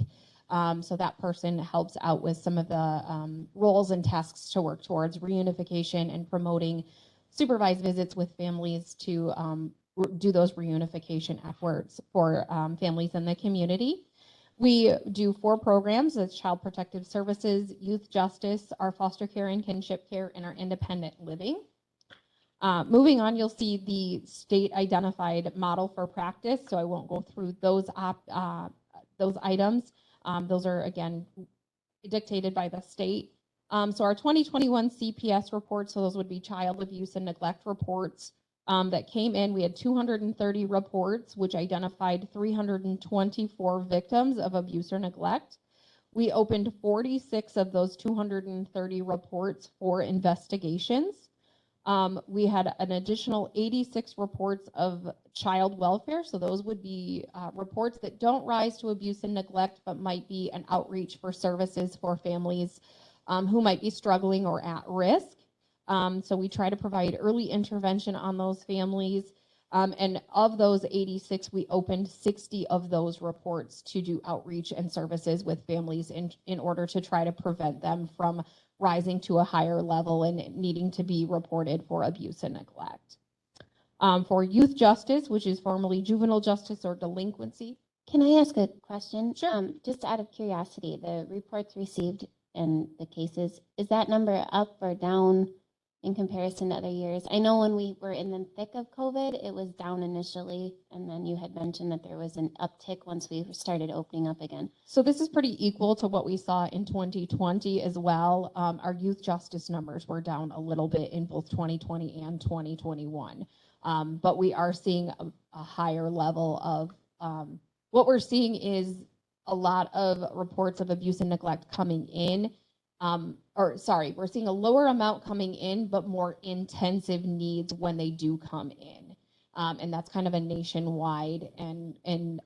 So that person helps out with some of the roles and tasks to work towards reunification and promoting supervised visits with families to do those reunification efforts for families in the community. We do 4 programs: as Child Protective Services, Youth Justice, our foster care and kinship care, and our independent living. Moving on, you'll see the state identified model for practice, so I won't go through those items. Those are, again, dictated by the state. So our 2021 CPS reports, so those would be child abuse and neglect reports that came in. We had 230 reports, which identified 324 victims of abuse or neglect. We opened 46 of those 230 reports for investigations. We had an additional 86 reports of child welfare. So those would be reports that don't rise to abuse and neglect, but might be an outreach for services for families who might be struggling or at risk. So we try to provide early intervention on those families. And of those 86, we opened 60 of those reports to do outreach and services with families in order to try to prevent them from rising to a higher level and needing to be reported for abuse and neglect. For youth justice, which is formerly juvenile justice or delinquency. Can I ask a question? Sure. Just out of curiosity, the reports received in the cases, is that number up or down in comparison to other years? I know when we were in the thick of COVID, it was down initially, and then you had mentioned that there was an uptick once we started opening up again. So this is pretty equal to what we saw in 2020 as well. Our youth justice numbers were down a little bit in both 2020 and 2021. But we are seeing a higher level of, what we're seeing is a lot of reports of abuse and neglect coming in. We're seeing a lower amount coming in, but more intensive needs when they do come in. And that's kind of a nationwide and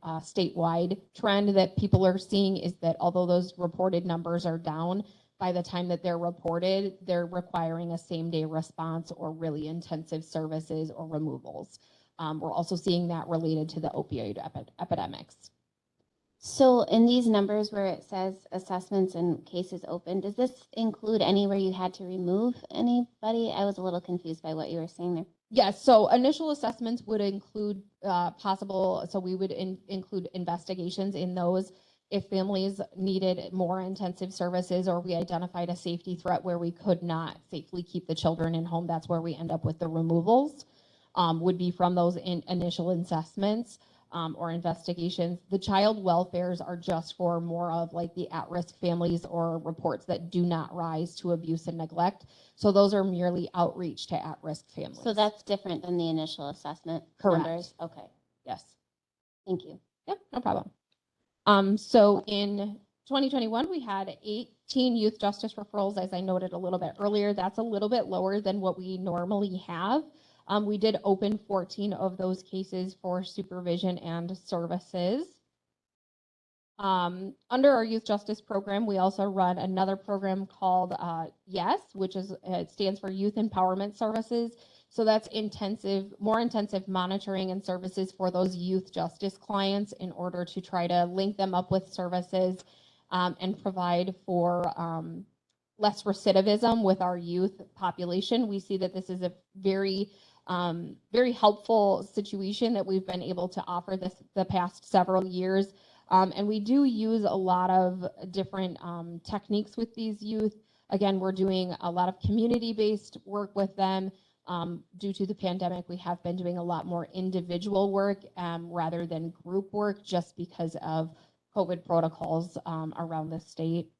statewide trend that people are seeing, is that although those reported numbers are down, by the time that they're reported, they're requiring a same-day response or really intensive services or removals. We're also seeing that related to the opioid epidemics. So in these numbers where it says assessments and cases open, does this include any where you had to remove anybody? I was a little confused by what you were saying there. Yes, so initial assessments would include we would include investigations in those. If families needed more intensive services or we identified a safety threat where we could not safely keep the children in home, that's where we end up with the removals, would be from those initial assessments. Or investigations. The child welfares are just for more of like the at-risk families or reports that do not rise to abuse and neglect. So those are merely outreach to at-risk families. So that's different than the initial assessment Correct. numbers? Okay, Yes. thank you. Yeah, no problem. So in 2021, we had 18 youth justice referrals, as I noted a little bit earlier. That's a little bit lower than what we normally have. We did open 14 of those cases for supervision and services. Under our youth justice program, we also run another program called YES, which it stands for Youth Empowerment Services. So that's more intensive monitoring and services for those youth justice clients in order to try to link them up with services and provide for less recidivism with our youth population. We see that this is a very helpful situation that we've been able to offer the past several years. And we do use a lot of different techniques with these youth. Again, we're doing a lot of community-based work with them. Due to the pandemic, we have been doing a lot more individual work rather than group work, just because of COVID protocols around the state.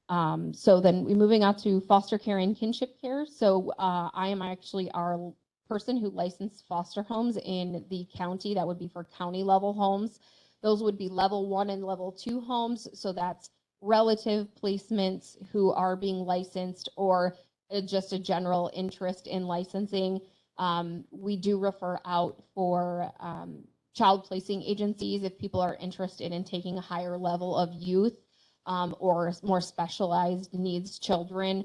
So then we're moving on to foster care and kinship care. So I am actually our person who licensed foster homes in the county. That would be for county level homes. Those would be level 1 and level 2 homes. So that's relative placements who are being licensed or just a general interest in licensing. We do refer out for child placing agencies if people are interested in taking a higher level of youth or more specialized needs children.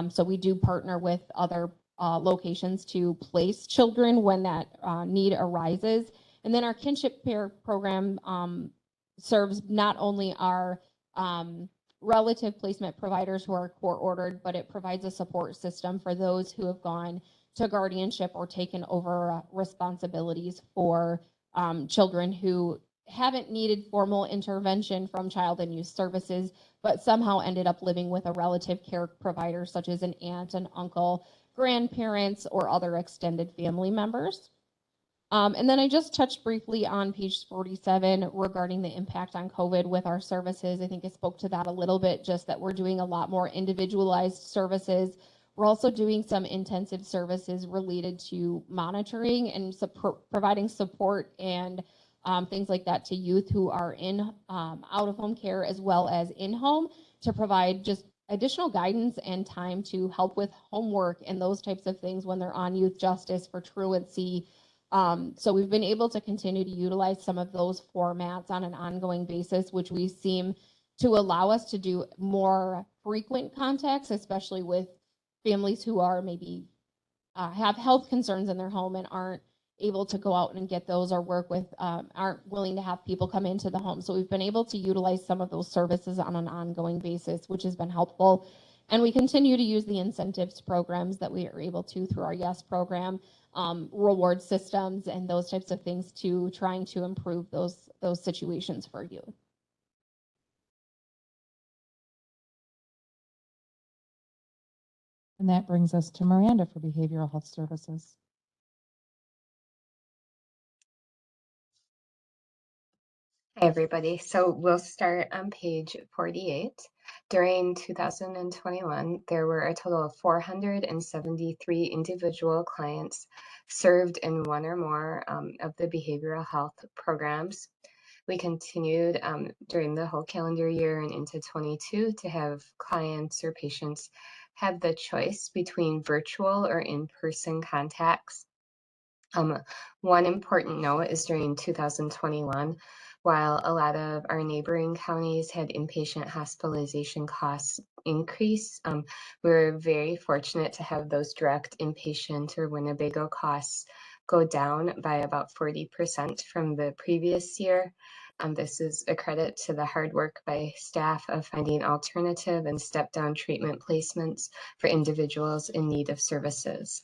So we do partner with other locations to place children when that need arises. And then our kinship care program serves not only our relative placement providers who are court ordered, but it provides a support system for those who have gone to guardianship or taken over responsibilities for children who haven't needed formal intervention from child and youth services, but somehow ended up living with a relative care provider, such as an aunt, an uncle, grandparents, or other extended family members. And then I just touched briefly on page 47 regarding the impact on COVID with our services. I think I spoke to that a little bit, just that we're doing a lot more individualized services. We're also doing some intensive services related to monitoring and providing support and things like that to youth who are in out-of-home care as well as in-home, to provide just additional guidance and time to help with homework and those types of things when they're on youth justice for truancy. So we've been able to continue to utilize some of those formats on an ongoing basis, which we seem to allow us to do more frequent contacts, especially with families who are maybe have health concerns in their home and aren't able to go out and get those, or work with, aren't willing to have people come into the home. So we've been able to utilize some of those services on an ongoing basis, which has been helpful. And we continue to use the incentives programs that we are able to through our YES program, reward systems and those types of things, to trying to improve those situations for youth. And that brings us to Miranda for Behavioral Health Services. Hi, everybody. So we'll start on page 48. During 2021, there were a total of 473 individual clients served in one or more of the behavioral health programs. We continued during the whole calendar year and into 22 to have clients or patients have the choice between virtual or in-person contacts. One important note is during 2021, while a lot of our neighboring counties had inpatient hospitalization costs increase, we were very fortunate to have those direct inpatient or Winnebago costs go down by about 40% from the previous year. This is a credit to the hard work by staff of finding alternative and step-down treatment placements for individuals in need of services.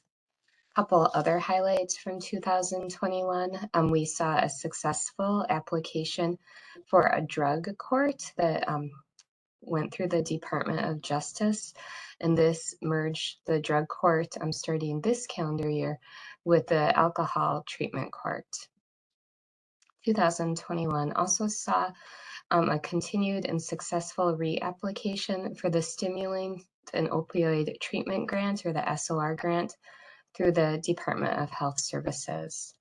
Couple other highlights from 2021. We saw a successful application for a drug court that went through the Department of Justice, and this merged the drug court starting this calendar year with the alcohol treatment court. 2021 also saw a continued and successful reapplication for the Stimulant and Opioid Treatment Grant, or the SOR grant, through the Department of Health Services.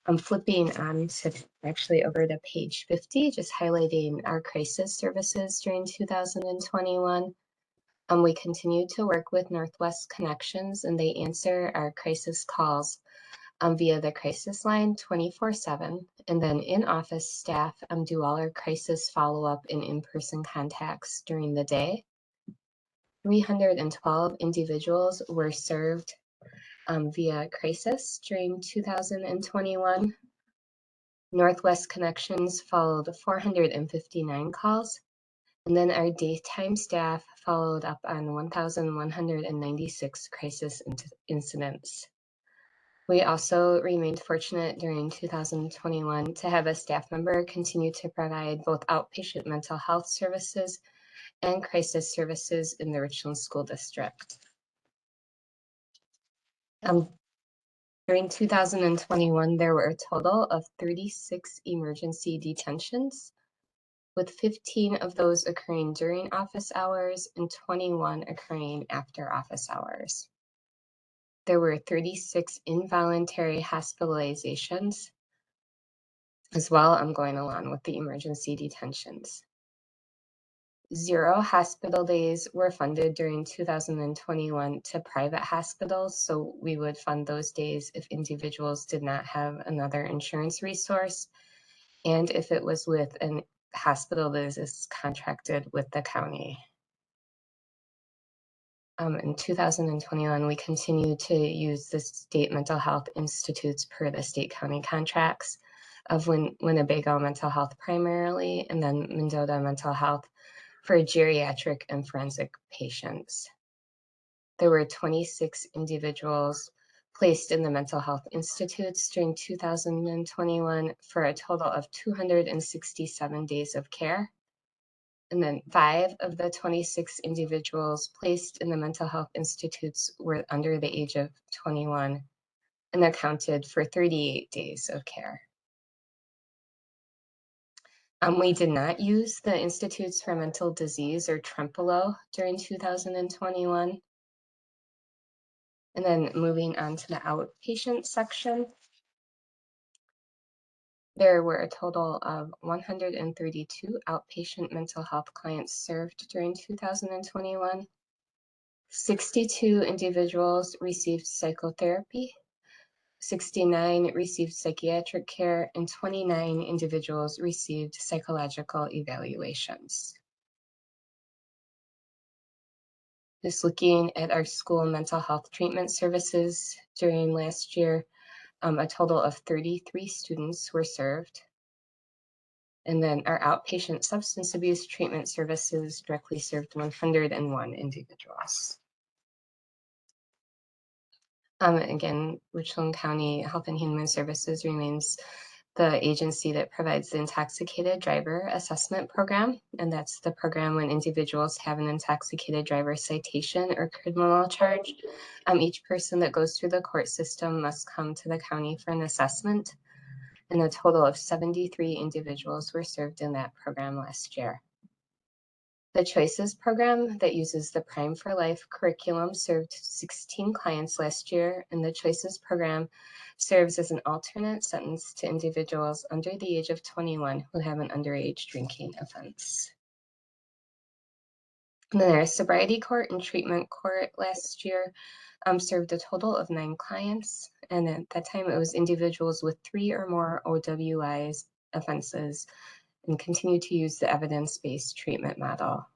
I'm flipping on to actually over to page 50, just highlighting our crisis services during 2021. We continued to work with Northwest Connections, and they answer our crisis calls via the crisis line 24/7. And then in-office staff do all our crisis follow-up and in-person contacts during the day. 312 individuals were served via crisis during 2021. Northwest Connections followed 459 calls, and then our daytime staff followed up on 1,196 crisis incidents. We also remained fortunate during 2021 to have a staff member continue to provide both outpatient mental health services and crisis services in the Richland School District. During 2021, there were a total of 36 emergency detentions, with 15 of those occurring during office hours and 21 occurring after office hours. There were 36 involuntary hospitalizations as well. I'm going along with the emergency detentions. 0 hospital days were funded during 2021 to private hospitals, so we would fund those days if individuals did not have another insurance resource, and if it was with a hospital that is contracted with the county. In 2021, we continued to use the state mental health institutes per the state county contracts of Winnebago Mental Health primarily, and then Mendota Mental Health for geriatric and forensic patients. There were 26 individuals placed in the mental health institutes during 2021 for a total of 267 days of care. And then 5 of the 26 individuals placed in the mental health institutes were under the age of 21 and accounted for 38 days of care. We did not use the Institutes for Mental Disease, or Trempolo, during 2021. And then moving on to the outpatient section, there were a total of 132 outpatient mental health clients served during 2021. 62 individuals received psychotherapy, 69 received psychiatric care, and 29 individuals received psychological evaluations. Just looking at our school mental health treatment services during last year, a total of 33 students were served. And then our outpatient substance abuse treatment services directly served 101 individuals. Again, Richland County Health and Human Services remains the agency that provides the intoxicated driver assessment program. And that's the program when individuals have an intoxicated driver citation or criminal charge. Each person that goes through the court system must come to the county for an assessment. And a total of 73 individuals were served in that program last year. The Choices program that uses the Prime for Life curriculum served 16 clients last year, and the Choices program serves as an alternate sentence to individuals under the age of 21 who have an underage drinking offense. And then our sobriety court and treatment court last year served a total of 9 clients, and at that time it was individuals with 3 or more OWIs offenses, and continue to use the evidence-based treatment model.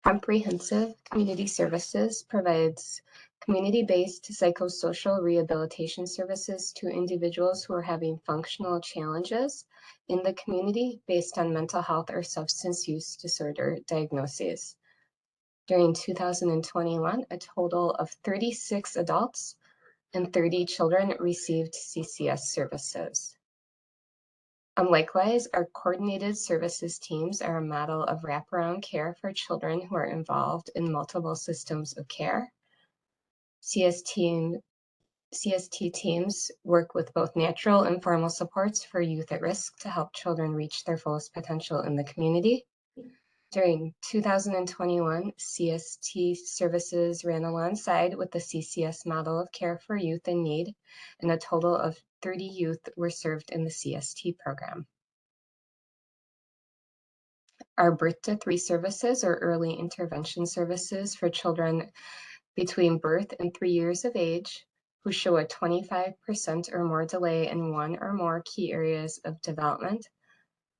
Comprehensive Community Services provides community-based psychosocial rehabilitation services to individuals who are having functional challenges in the community based on mental health or substance use disorder diagnoses. During 2021, a total of 36 adults and 30 children received CCS services. Likewise, our coordinated services teams are a model of wraparound care for children who are involved in multiple systems of care. CST teams work with both natural and formal supports for youth at risk to help children reach their fullest potential in the community. During 2021, CST services ran alongside with the CCS model of care for youth in need, and a total of 30 youth were served in the CST program. Our birth to 3 services, or early intervention services for children between birth and 3 years of age who show a 25% or more delay in one or more key areas of development,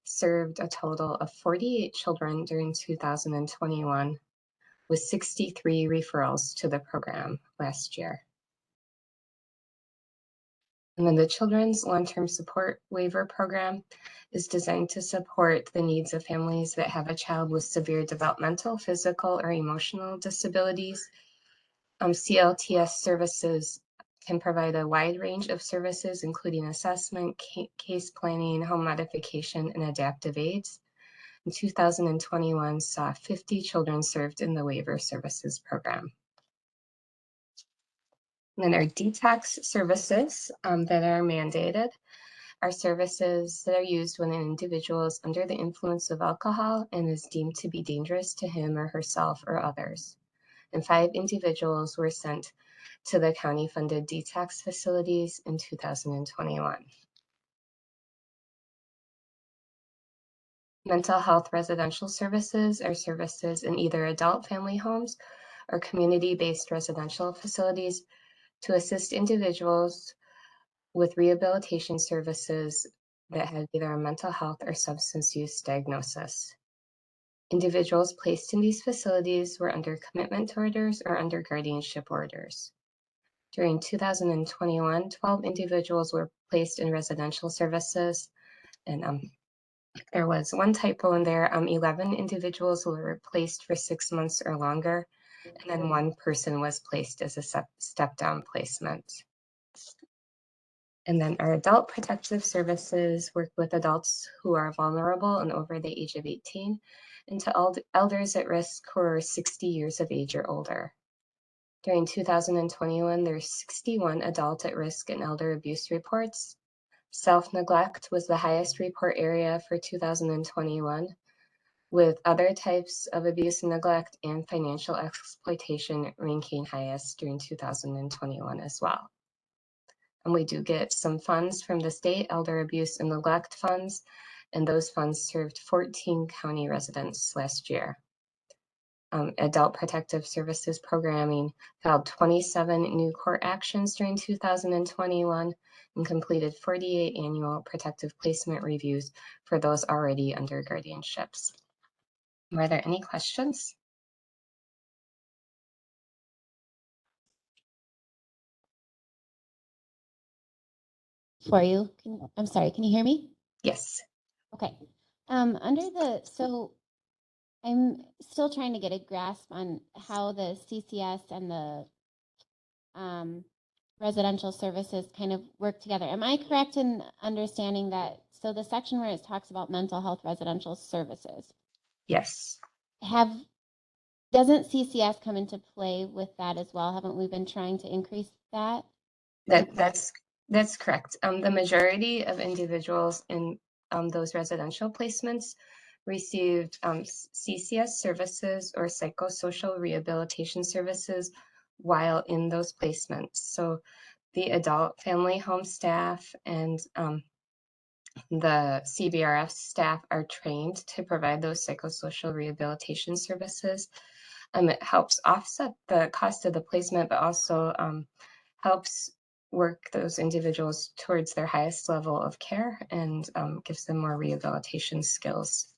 served a total of 48 children during 2021, with 63 referrals to the program last year. And then the Children's Long-Term Support Waiver Program is designed to support the needs of families that have a child with severe developmental, physical, or emotional disabilities. CLTS services can provide a wide range of services, including assessment, case planning, home modification, and adaptive aids. In 2021 saw 50 children served in the waiver services program. And then our detox services that are mandated are services that are used when an individual is under the influence of alcohol and is deemed to be dangerous to him or herself or others. And 5 individuals were sent to the county-funded detox facilities in 2021. Mental health residential services are services in either adult family homes or community-based residential facilities to assist individuals with rehabilitation services that have either a mental health or substance use diagnosis. Individuals placed in these facilities were under commitment orders or under guardianship orders. During 2021, 12 individuals were placed in residential services, and there was one typo in there. 11 individuals were placed for 6 months or longer, and then 1 person was placed as a step-down placement. And then our adult protective services work with adults who are vulnerable and over the age of 18, and to elders at risk who are 60 years of age or older. During 2021, there's 61 adult at risk and elder abuse reports. Self-neglect was the highest report area for 2021, with other types of abuse and neglect and financial exploitation ranking highest during 2021 as well. And we do get some funds from the state elder abuse and neglect funds, and those funds served 14 county residents last year. Adult Protective Services Programming filed 27 new court actions during 2021 and completed 48 annual protective placement reviews for those already under guardianships. Were there any questions? For you, I'm sorry, can you hear me? Yes. Okay. So I'm still trying to get a grasp on how the CCS and the residential services kind of work together. Am I correct in understanding that? So the section where it talks about mental health residential services. Yes. Doesn't CCS come into play with that as well? Haven't we been trying to increase that? That's correct. The majority of individuals in those residential placements received CCS services or psychosocial rehabilitation services while in those placements. So the adult family home staff and the CBRF staff are trained to provide those psychosocial rehabilitation services. It helps offset the cost of the placement, but also helps work those individuals towards their highest level of care and gives them more rehabilitation skills.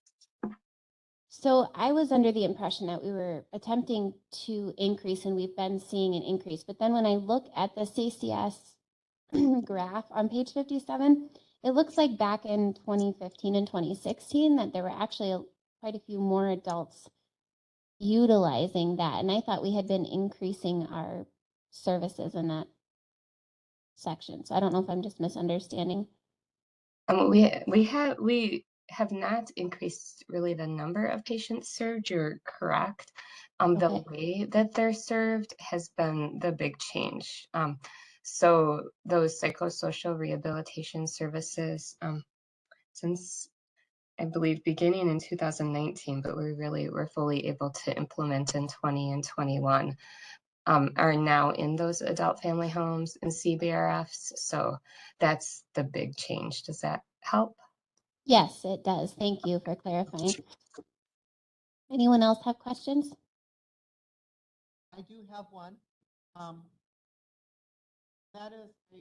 So I was under the impression that we were attempting to increase, and we've been seeing an increase. But then when I look at the CCS graph on page 57, it looks like back in 2015 and 2016 that there were actually quite a few more adults utilizing that. And I thought we had been increasing our services in that section. So I don't know if I'm just misunderstanding. We have not increased really the number of patients served. You're correct. The way that they're served has been the big change. So those psychosocial rehabilitation services, since I believe beginning in 2019, but we were fully able to implement in 20 and 21, are now in those adult family homes and CBRFs. So that's the big change. Does that help? Yes, it does. Thank you for clarifying. Anyone else have questions? I do have one. That is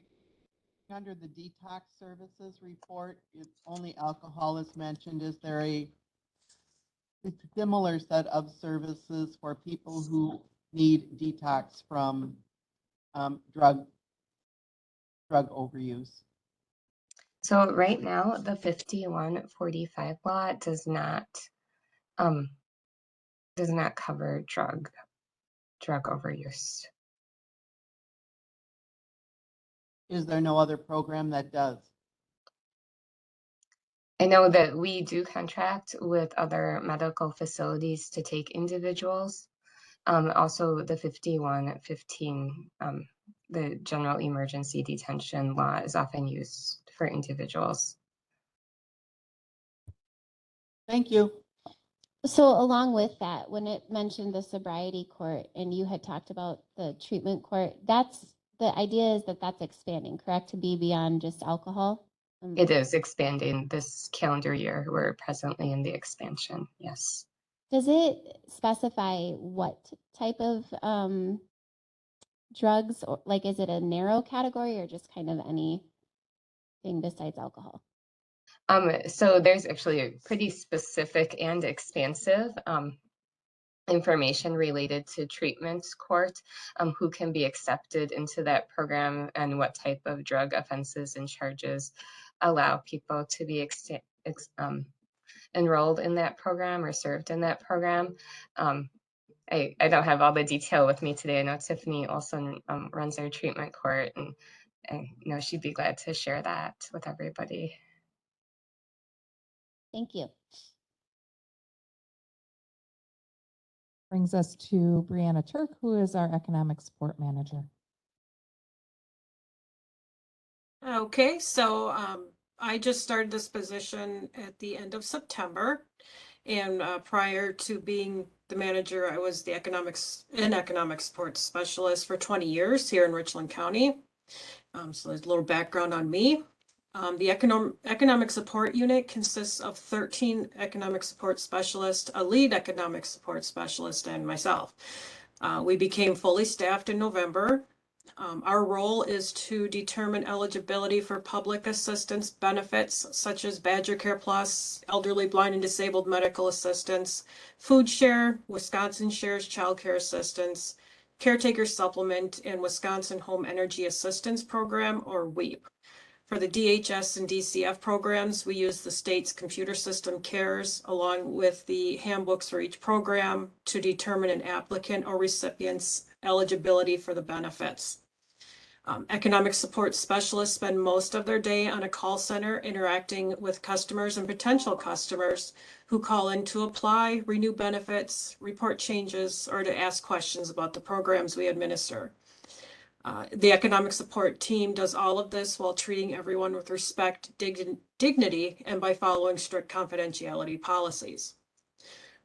under the detox services report, it's only alcohol is mentioned. Is there a similar set of services for people who need detox from drug overuse? So right now, the 5145 law does not cover drug overuse. Is there no other program that does? I know that we do contract with other medical facilities to take individuals. Also, the 5115, the general emergency detention law is often used for individuals. Thank you. So along with that, when it mentioned the sobriety court and you had talked about the treatment court, that's the idea is that that's expanding, correct? To be beyond just alcohol? It is expanding this calendar year. We're presently in the expansion, yes. Does it specify what type of drugs, or like, is it a narrow category or just kind of anything besides alcohol? So there's actually a pretty specific and expansive information related to treatment court, who can be accepted into that program and what type of drug offenses and charges allow people to be enrolled in that program or served in that program. I don't have all the detail with me today. I know Tiffany Olson runs our treatment court, and you know she'd be glad to share that with everybody. Thank you. Brings us to Brianna Turk, who is our economic support manager. Okay, so I just started this position at the end of September, and prior to being the manager, I was the economic support specialist for 20 years here in Richland County. So there's a little background on me. The economic support unit consists of 13 economic support specialists, a lead economic support specialist, and myself. We became fully staffed in November. Our role is to determine eligibility for public assistance benefits such as Badger Care Plus, elderly, blind, and disabled medical assistance, food share, Wisconsin Shares Child Care Assistance, caretaker supplement, and Wisconsin Home Energy Assistance Program, or WEAP. For the DHS and DCF programs, we use the state's computer system CARES along with the handbooks for each program to determine an applicant or recipient's eligibility for the benefits. Economic support specialists spend most of their day on a call center interacting with customers and potential customers who call in to apply, renew benefits, report changes, or to ask questions about the programs we administer. The economic support team does all of this while treating everyone with respect, dignity, and by following strict confidentiality policies.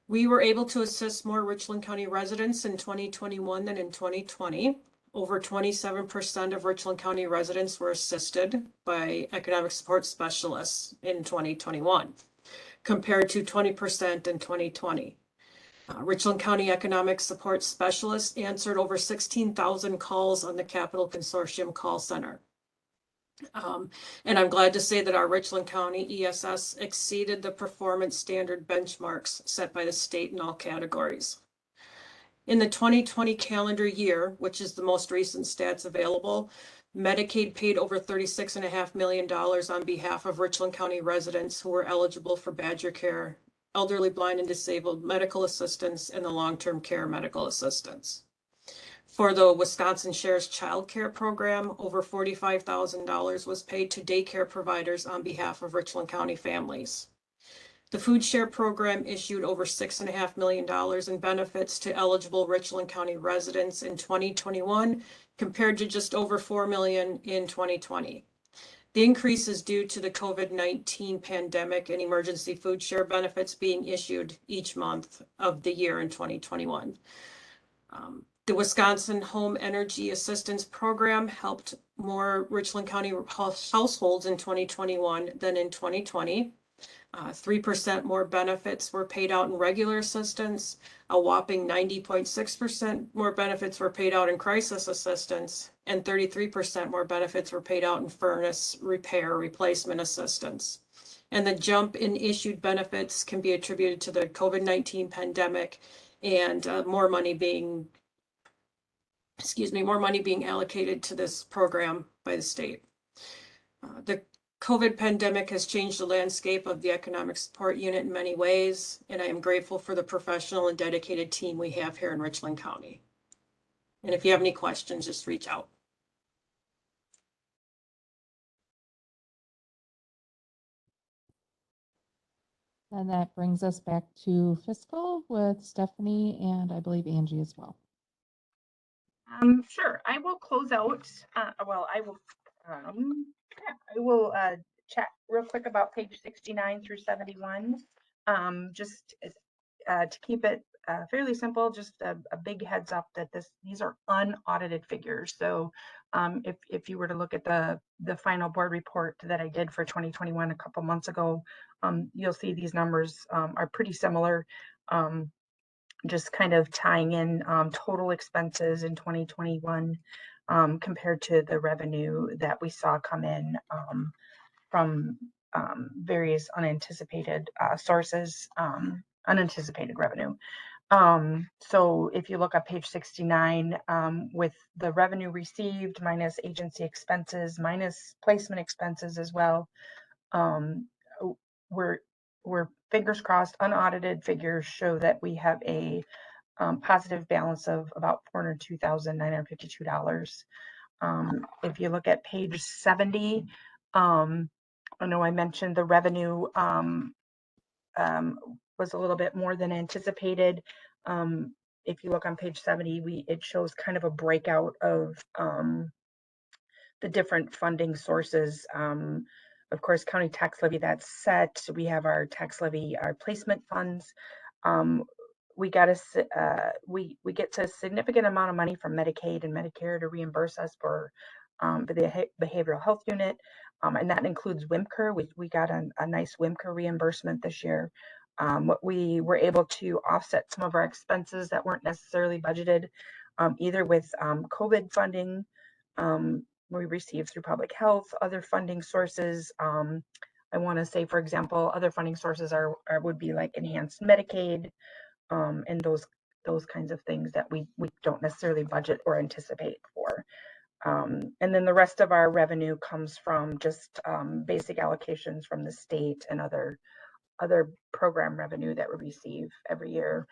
We were able to assist more Richland County residents in 2021 than in 2020. Over 27% of Richland County residents were assisted by economic support specialists in 2021, compared to 20% in 2020. Richland County Economic Support Specialists answered over 16,000 calls on the Capital Consortium call center. And I'm glad to say that our Richland County ESS exceeded the performance standard benchmarks set by the state in all categories. In the 2020 calendar year, which is the most recent stats available, Medicaid paid over $36.5 million on behalf of Richland County residents who were eligible for Badger Care, elderly, blind, and disabled medical assistance, and the long-term care medical assistance. For the Wisconsin Shares Child Care Program, over $45,000 was paid to daycare providers on behalf of Richland County families. The Food Share Program issued over $6.5 million in benefits to eligible Richland County residents in 2021, compared to just over $4 million in 2020. The increase is due to the COVID-19 pandemic and emergency food share benefits being issued each month of the year in 2021. The Wisconsin Home Energy Assistance Program helped more Richland County households in 2021 than in 2020. 3% more benefits were paid out in regular assistance. A whopping 90.6% more benefits were paid out in crisis assistance, and 33% more benefits were paid out in furnace repair replacement assistance. And the jump in issued benefits can be attributed to the COVID-19 pandemic and more money being allocated to this program by the state. The COVID pandemic has changed the landscape of the economic support unit in many ways, and I am grateful for the professional and dedicated team we have here in Richland County. And if you have any questions, just reach out. And that brings us back to fiscal with Stephanie and I believe Angie as well. Sure. I will close out. I will chat real quick about page 69 through 71. Just to keep it fairly simple, just a big heads up that these are unaudited figures. So if you were to look at the final board report that I did for 2021 a couple months ago, you'll see these numbers are pretty similar. Just kind of tying in total expenses in 2021 compared to the revenue that we saw come in from various unanticipated sources, unanticipated revenue. So if you look at page 69, with the revenue received minus agency expenses, minus placement expenses as well, we're fingers crossed, unaudited figures show that we have a positive balance of about $402,952. If you look at page 70, I know I mentioned the revenue was a little bit more than anticipated. If you look on page 70, it shows kind of a breakout of the different funding sources. Of course, county tax levy, that's set. We have our tax levy, our placement funds. We get a significant amount of money from Medicaid and Medicare to reimburse us for the behavioral health unit. And that includes WIMCR. We got a nice WIMCR reimbursement this year. We were able to offset some of our expenses that weren't necessarily budgeted, either with COVID funding, we received through public health, other funding sources. I want to say, for example, other funding sources would be like enhanced Medicaid, and those kinds of things that we don't necessarily budget or anticipate for. And then the rest of our revenue comes from just basic allocations from the state and other program revenue that we receive every year,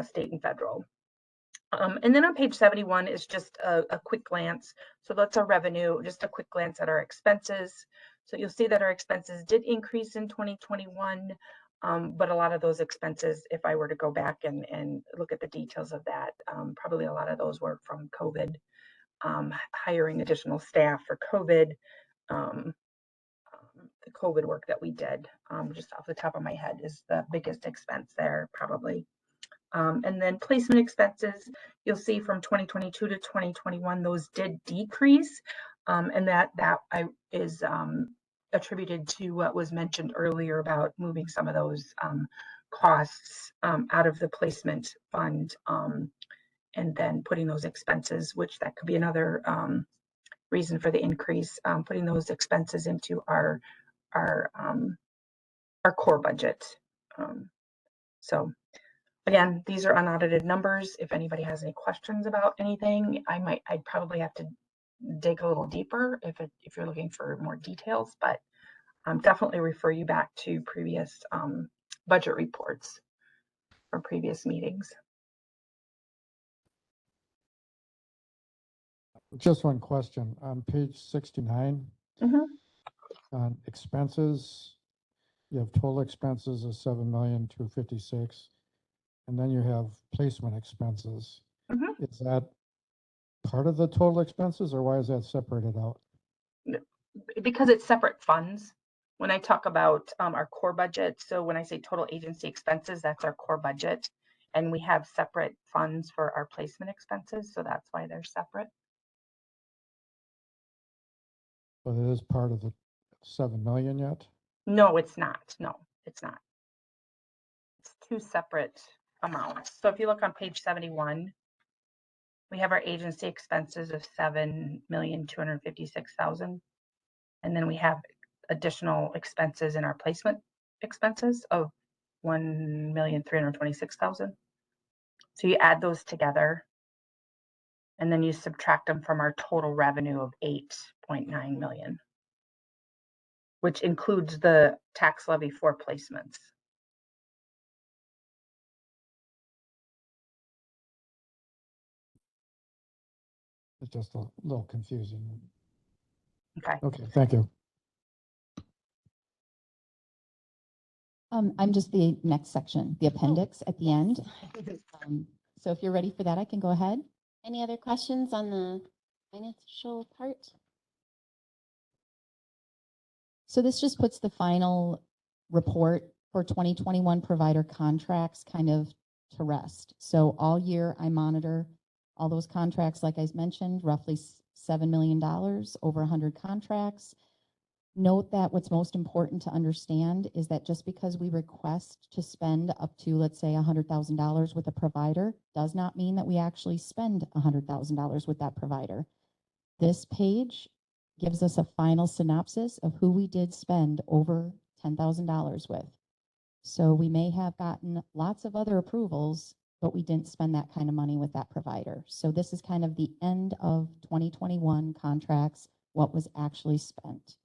state and federal. And then on page 71 is just a quick glance. So that's our revenue, just a quick glance at our expenses. So you'll see that our expenses did increase in 2021, but a lot of those expenses, if I were to go back and look at the details of that, probably a lot of those were from COVID. hiring additional staff for COVID, the COVID work that we did, just off the top of my head is the biggest expense there probably. And then placement expenses, you'll see from 2022 to 2021, those did decrease. And that is attributed to what was mentioned earlier about moving some of those costs out of the placement fund, and then putting those expenses, which that could be another reason for the increase, putting those expenses into our core budget. So again, these are unaudited numbers. If anybody has any questions about anything, I'd probably have to dig a little deeper if you're looking for more details, but definitely refer you back to previous budget reports or previous meetings. Just one question. On page 69, on expenses, you have total expenses of 7,256,000, and then you have placement expenses. Is that part of the total expenses, or why is that separated out? Because it's separate funds. When I talk about our core budget, so when I say total agency expenses, that's our core budget, and we have separate funds for our placement expenses, so that's why they're separate. But it is part of the 7 million yet? No, it's not. No, it's not. It's two separate amounts. So if you look on page 71, we have our agency expenses of 7,256,000. And then we have additional expenses in our placement expenses of 1,326,000. So you add those together, and then you subtract them from our total revenue of 8.9 million, which includes the tax levy for placements. It's just a little confusing. Okay. Okay, thank you. I'm just the next section, the appendix at the end. So if you're ready for that, I can go ahead. Any other questions on the financial part? So this just puts the final report for 2021 provider contracts kind of to rest. So all year I monitor all those contracts, like I mentioned, roughly $7 million, over 100 contracts. Note that what's most important to understand is that just because we request to spend up to, let's say, $100,000 with a provider does not mean that we actually spend $100,000 with that provider. This page gives us a final synopsis of who we did spend over $10,000 with. So we may have gotten lots of other approvals, but we didn't spend that kind of money with that provider. So this is kind of the end of 2021 contracts, what was actually spent.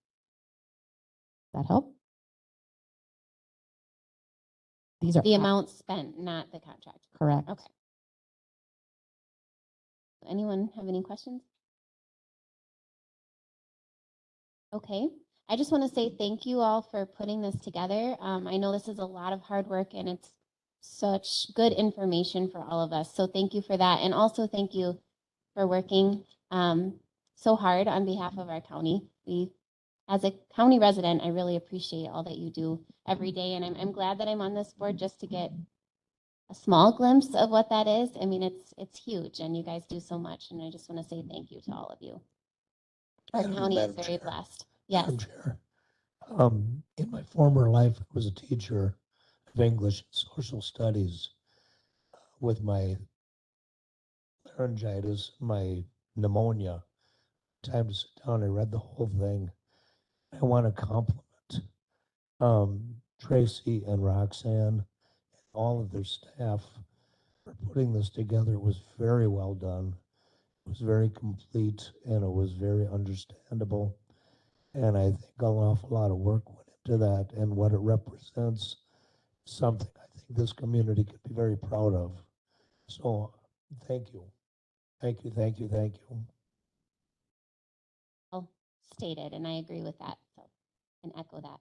That help? These are The amount spent, not the contract. correct. Okay. Anyone have any questions? Okay. I just want to say thank you all for putting this together. I know this is a lot of hard work and it's such good information for all of us. So thank you for that. And also thank you for working so hard on behalf of our county. As a county resident, I really appreciate all that you do every day. And I'm glad that I'm on this board just to get a small glimpse of what that is. I mean, it's huge and you guys do so much. And I just want to say thank you to all of you. Our county is very blessed. Yes. Madam Chair, in my former life, I was a teacher of English and social studies. With my laryngitis, my pneumonia, time to sit down, I read the whole thing. I want to compliment Tracy and Roxanne and all of their staff for putting this together. It was very well done. It was very complete and it was very understandable. And I think an awful lot of work went into that, and what it represents, something I think this community could be very proud of. So thank you. Thank you, thank you, thank you. Well stated, and I agree with that. So, and echo that.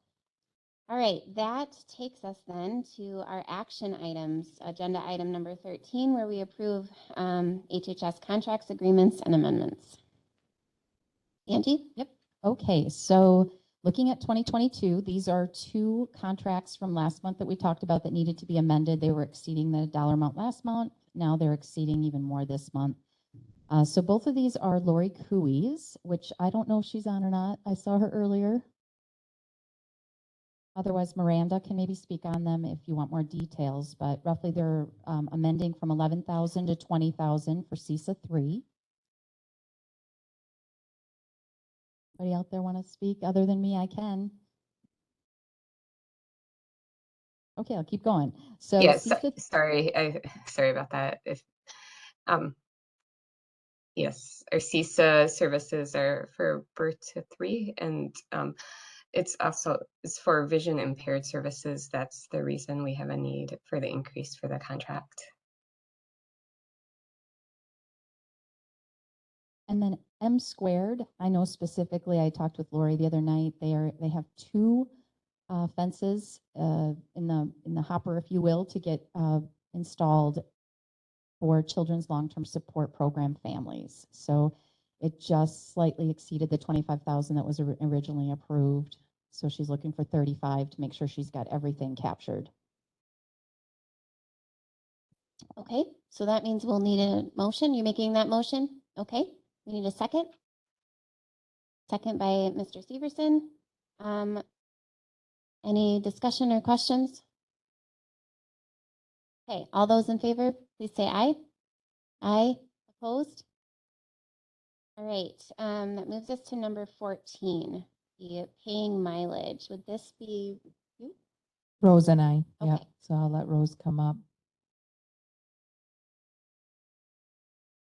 All right, that takes us then to our action items, agenda item number 13, where we approve HHS contracts, agreements, and amendments. Angie? Yep. Okay, so looking at 2022, these are two contracts from last month that we talked about that needed to be amended. They were exceeding the dollar amount last month. Now they're exceeding even more this month. So both of these are Lori Cooey's, which I don't know if she's on or not. I saw her earlier. Otherwise, Miranda can maybe speak on them if you want more details, but roughly they're amending from 11,000 to 20,000 for CISA 3. Anybody out there want to speak other than me? I can. Okay, I'll keep going. So Yes, CISA, sorry about that. Um, yes, our CISA services are for birth to 3, and it's for vision impaired services. That's the reason we have a need for the increase for the contract. and then M squared. I know specifically, I talked with Lori the other night. They have 2 fences in the hopper, if you will, to get installed for Children's Long-Term Support Program families. So it just slightly exceeded the 25,000 that was originally approved. So she's looking for 35 to make sure she's got everything captured. Okay, so that means we'll need a motion. You're making that motion? Okay, we need a second. Second by Mr. Severson. Any discussion or questions? Okay, all those in favor, please say aye. Aye, opposed? All right, that moves us to number 14, the paying mileage. Would this be you? Rose and I, yeah. Okay. So I'll let Rose come up.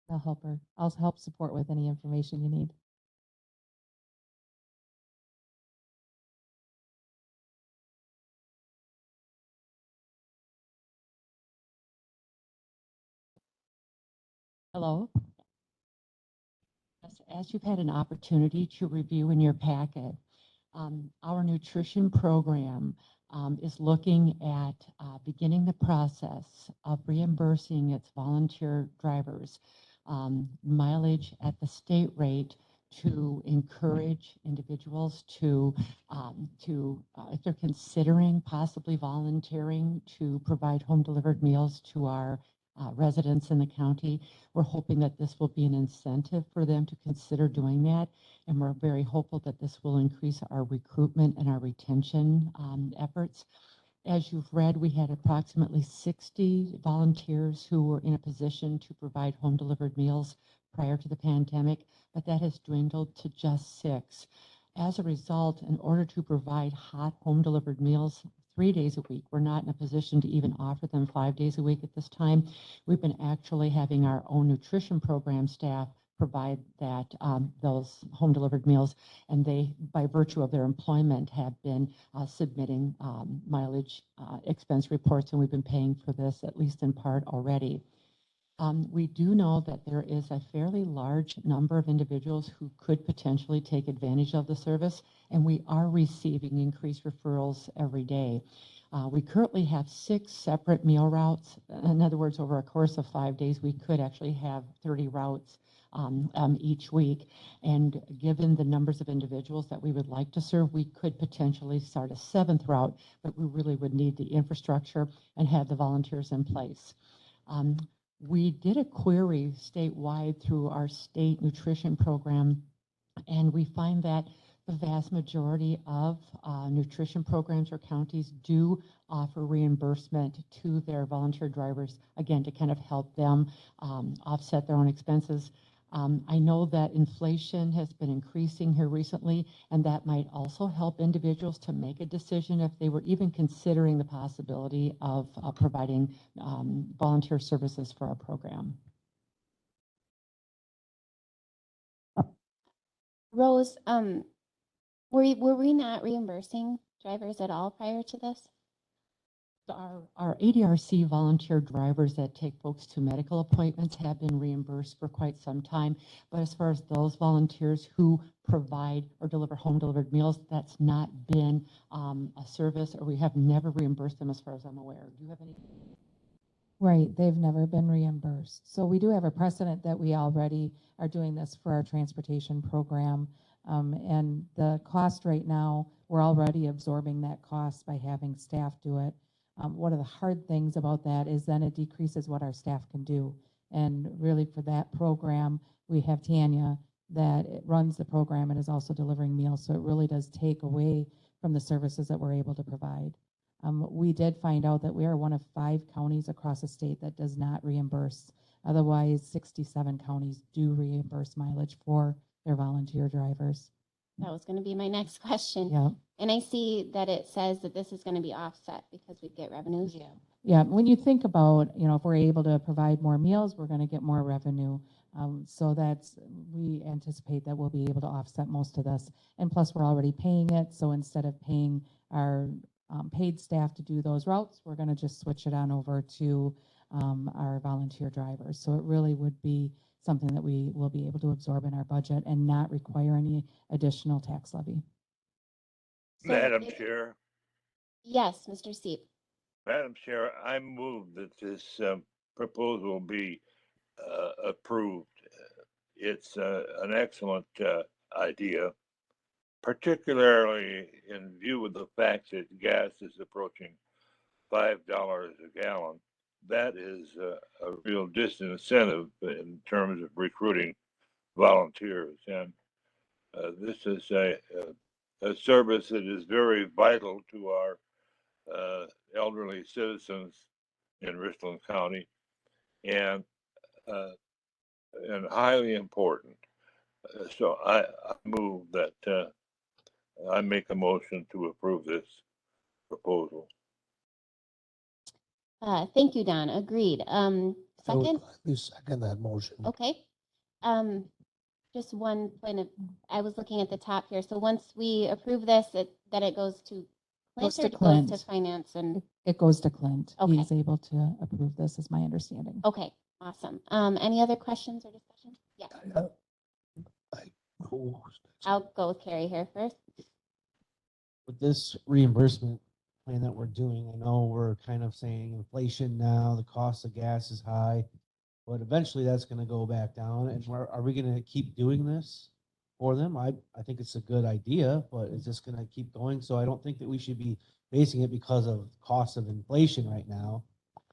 I'll help her. I'll help support with any information you need. Hello. As you've had an opportunity to review in your packet, our nutrition program is looking at beginning the process of reimbursing its volunteer drivers mileage at the state rate to encourage individuals to if they're considering possibly volunteering to provide home delivered meals to our residents in the county. We're hoping that this will be an incentive for them to consider doing that. And we're very hopeful that this will increase our recruitment and our retention efforts. As you've read, we had approximately 60 volunteers who were in a position to provide home delivered meals prior to the pandemic, but that has dwindled to just 6. As a result, in order to provide hot home delivered meals 3 days a week, we're not in a position to even offer them 5 days a week at this time. We've been actually having our own nutrition program staff provide that those home delivered meals, and they, by virtue of their employment, have been submitting mileage expense reports, and we've been paying for this at least in part already. We do know that there is a fairly large number of individuals who could potentially take advantage of the service, and we are receiving increased referrals every day. We currently have 6 separate meal routes. In other words, over a course of 5 days, we could actually have 30 routes each week. And given the numbers of individuals that we would like to serve, we could potentially start a 7th route, but we really would need the infrastructure and have the volunteers in place. We did a query statewide through our state nutrition program, and we find that the vast majority of nutrition programs or counties do offer reimbursement to their volunteer drivers, again, to kind of help them offset their own expenses. I know that inflation has been increasing here recently, and that might also help individuals to make a decision if they were even considering the possibility of providing volunteer services for our program. Rose, were we not reimbursing drivers at all prior to this? Our ADRC volunteer drivers that take folks to medical appointments have been reimbursed for quite some time. But as far as those volunteers who provide or deliver home delivered meals, that's not been a service, or we have never reimbursed them as far as I'm aware. Do you have any? Right, they've never been reimbursed. So we do have a precedent that we already are doing this for our transportation program. And the cost right now, we're already absorbing that cost by having staff do it. One of the hard things about that is then it decreases what our staff can do. And really for that program, we have Tanya that runs the program and is also delivering meals. So it really does take away from the services that we're able to provide. We did find out that we are one of 5 counties across the state that does not reimburse. Otherwise, 67 counties do reimburse mileage for their volunteer drivers. That was going to be my next question. Yeah. And I see that it says that this is going to be offset because we get revenues. Yeah. Yeah. When you think about, if we're able to provide more meals, we're going to get more revenue. So we anticipate that we'll be able to offset most of this. And plus, we're already paying it. So instead of paying our paid staff to do those routes, we're going to just switch it on over to our volunteer drivers. So it really would be something that we will be able to absorb in our budget and not require any additional tax levy. So Madam Chair, yes, Mr. Seep. Madam Chair, I move that this proposal be approved. It's an excellent idea, particularly in view of the fact that gas is approaching $5 a gallon. That is a real disincentive in terms of recruiting volunteers. And this is a service that is very vital to our elderly citizens in Richland County and highly important. So I move that I make a motion to approve this proposal. Thank you, Don. Agreed. I would Second, gladly second that motion. okay. Just one point of, I was looking at the top here. So once we approve this, then it goes to Clint Goes or to it goes Clint. to finance and, It goes to Clint. Okay. He's able to approve this, is my understanding. okay, awesome. Any other questions or discussion? Yeah, I'll go with Carrie here first. With this reimbursement plan that we're doing, I know we're kind of saying inflation now, the cost of gas is high, but eventually that's going to go back down. And are we going to keep doing this for them? I think it's a good idea, but it's just going to keep going. So I don't think that we should be basing it because of cost of inflation right now.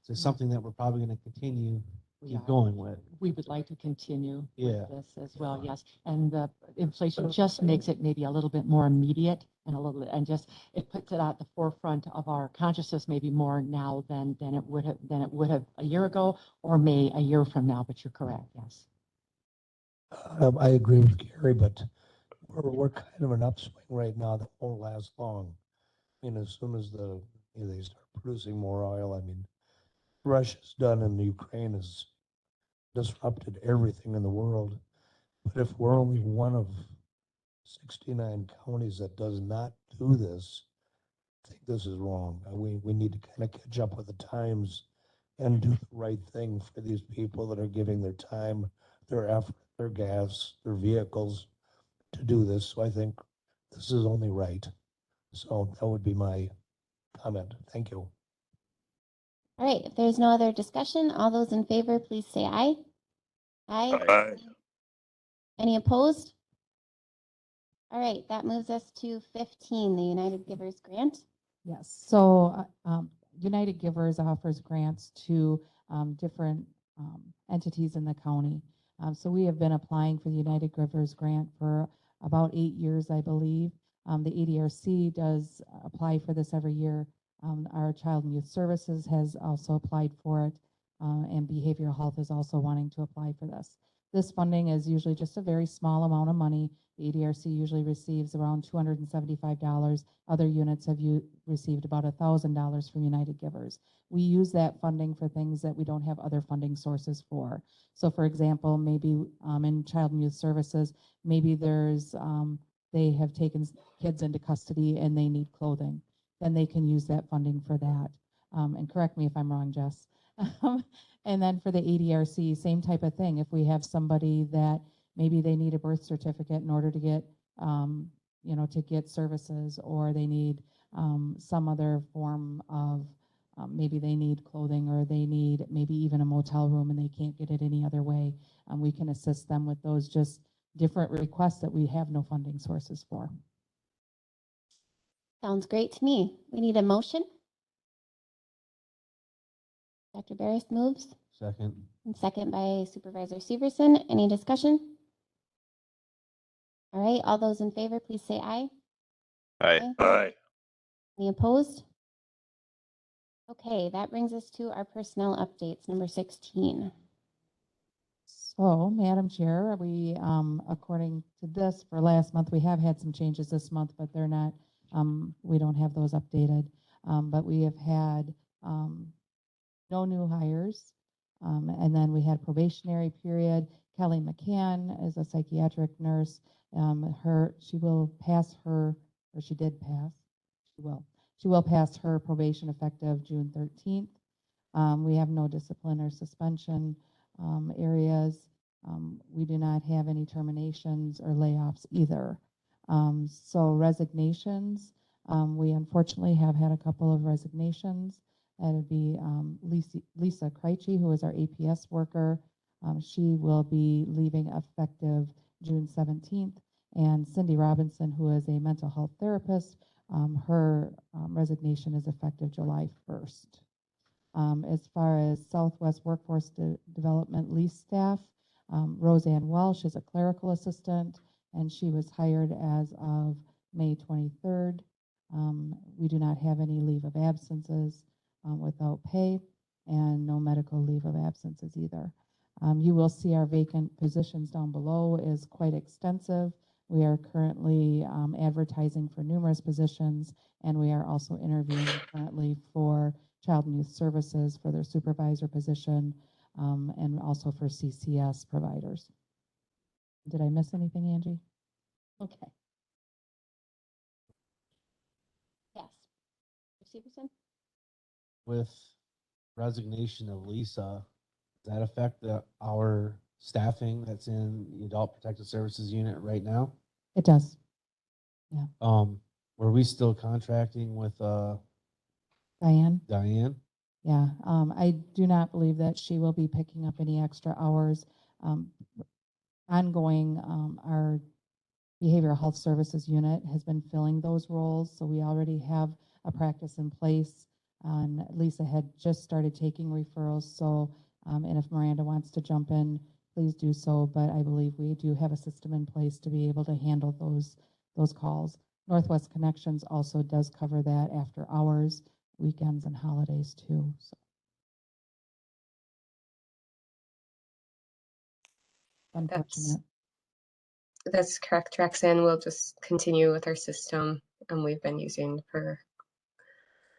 So it's something that we're probably going to continue keep going with. We would like to continue Yeah. with this as well, yes. And the inflation just makes it maybe a little bit more immediate and it puts it at the forefront of our consciousness maybe more now than it would have a year ago or a year from now, but you're correct, yes. I agree with Gary, but we're kind of an upswing right now that won't last long. I mean, as soon as they start producing more oil, I mean, Russia's done and Ukraine has disrupted everything in the world. But if we're only one of 69 counties that does not do this, I think this is wrong. We need to kind of catch up with the times and do the right thing for these people that are giving their time, their effort, their gas, their vehicles to do this. So I think this is only right. So that would be my comment. Thank you. All right, if there's no other discussion, all those in favor, please say aye. Aye. Aye. Any opposed? All right, that moves us to 15, the United Givers Grant. Yes, so United Givers offers grants to different entities in the county. So we have been applying for the United Givers Grant for about 8 years, I believe. The ADRC does apply for this every year. Our Child and Youth Services has also applied for it, and Behavioral Health is also wanting to apply for this. This funding is usually just a very small amount of money. The ADRC usually receives around $275. Other units have received about $1,000 from United Givers. We use that funding for things that we don't have other funding sources for. So for example, maybe in Child and Youth Services, maybe they have taken kids into custody and they need clothing. Then they can use that funding for that. And correct me if I'm wrong, Jess. And then for the ADRC, same type of thing. If we have somebody that maybe they need a birth certificate in order to get, to get services, or they need some other form of, maybe they need clothing, or they need maybe even a motel room and they can't get it any other way. We can assist them with those just different requests that we have no funding sources for. Sounds great to me. We need a motion. Dr. Barris moves, Second. and second by Supervisor Severson. Any discussion? All right, all those in favor, please say aye. Aye. Aye. Any opposed? Okay, that brings us to our personnel updates, number 16. So, Madam Chair, we, according to this, for last month, we have had some changes this month, but they're not, we don't have those updated. But we have had no new hires. And then we had probationary period. Kelly McCann is a psychiatric nurse. She will pass her, or she did pass, she will pass her probation effective June 13th. We have no discipline or suspension areas. We do not have any terminations or layoffs either. So resignations, we unfortunately have had a couple of resignations. That would be Lisa Krejci, who is our APS worker. She will be leaving effective June 17th. And Cindy Robinson, who is a mental health therapist, her resignation is effective July 1st. As far as Southwest Workforce Development lease staff, Roseanne Welsh is a clerical assistant, and she was hired as of May 23rd. We do not have any leave of absences without pay, and no medical leave of absences either. You will see our vacant positions down below is quite extensive. We are currently advertising for numerous positions, and we are also interviewing currently for Child and Youth Services for their supervisor position, and also for CCS providers. Did I miss anything, Angie? Okay. Yes. Severson? With resignation of Lisa, does that affect our staffing that's in the Adult Protective Services unit right now? It does. Were we still contracting with Diane? Diane? Yeah, I do not believe that she will be picking up any extra hours. Ongoing, our behavioral health services unit has been filling those roles, so we already have a practice in place. Lisa had just started taking referrals, so, and if Miranda wants to jump in, please do so, but I believe we do have a system in place to be able to handle those calls. Northwest Connections also does cover that after hours, weekends, and holidays too. So. Unfortunate. That's correct, Roxanne. We'll just continue with our system we've been using for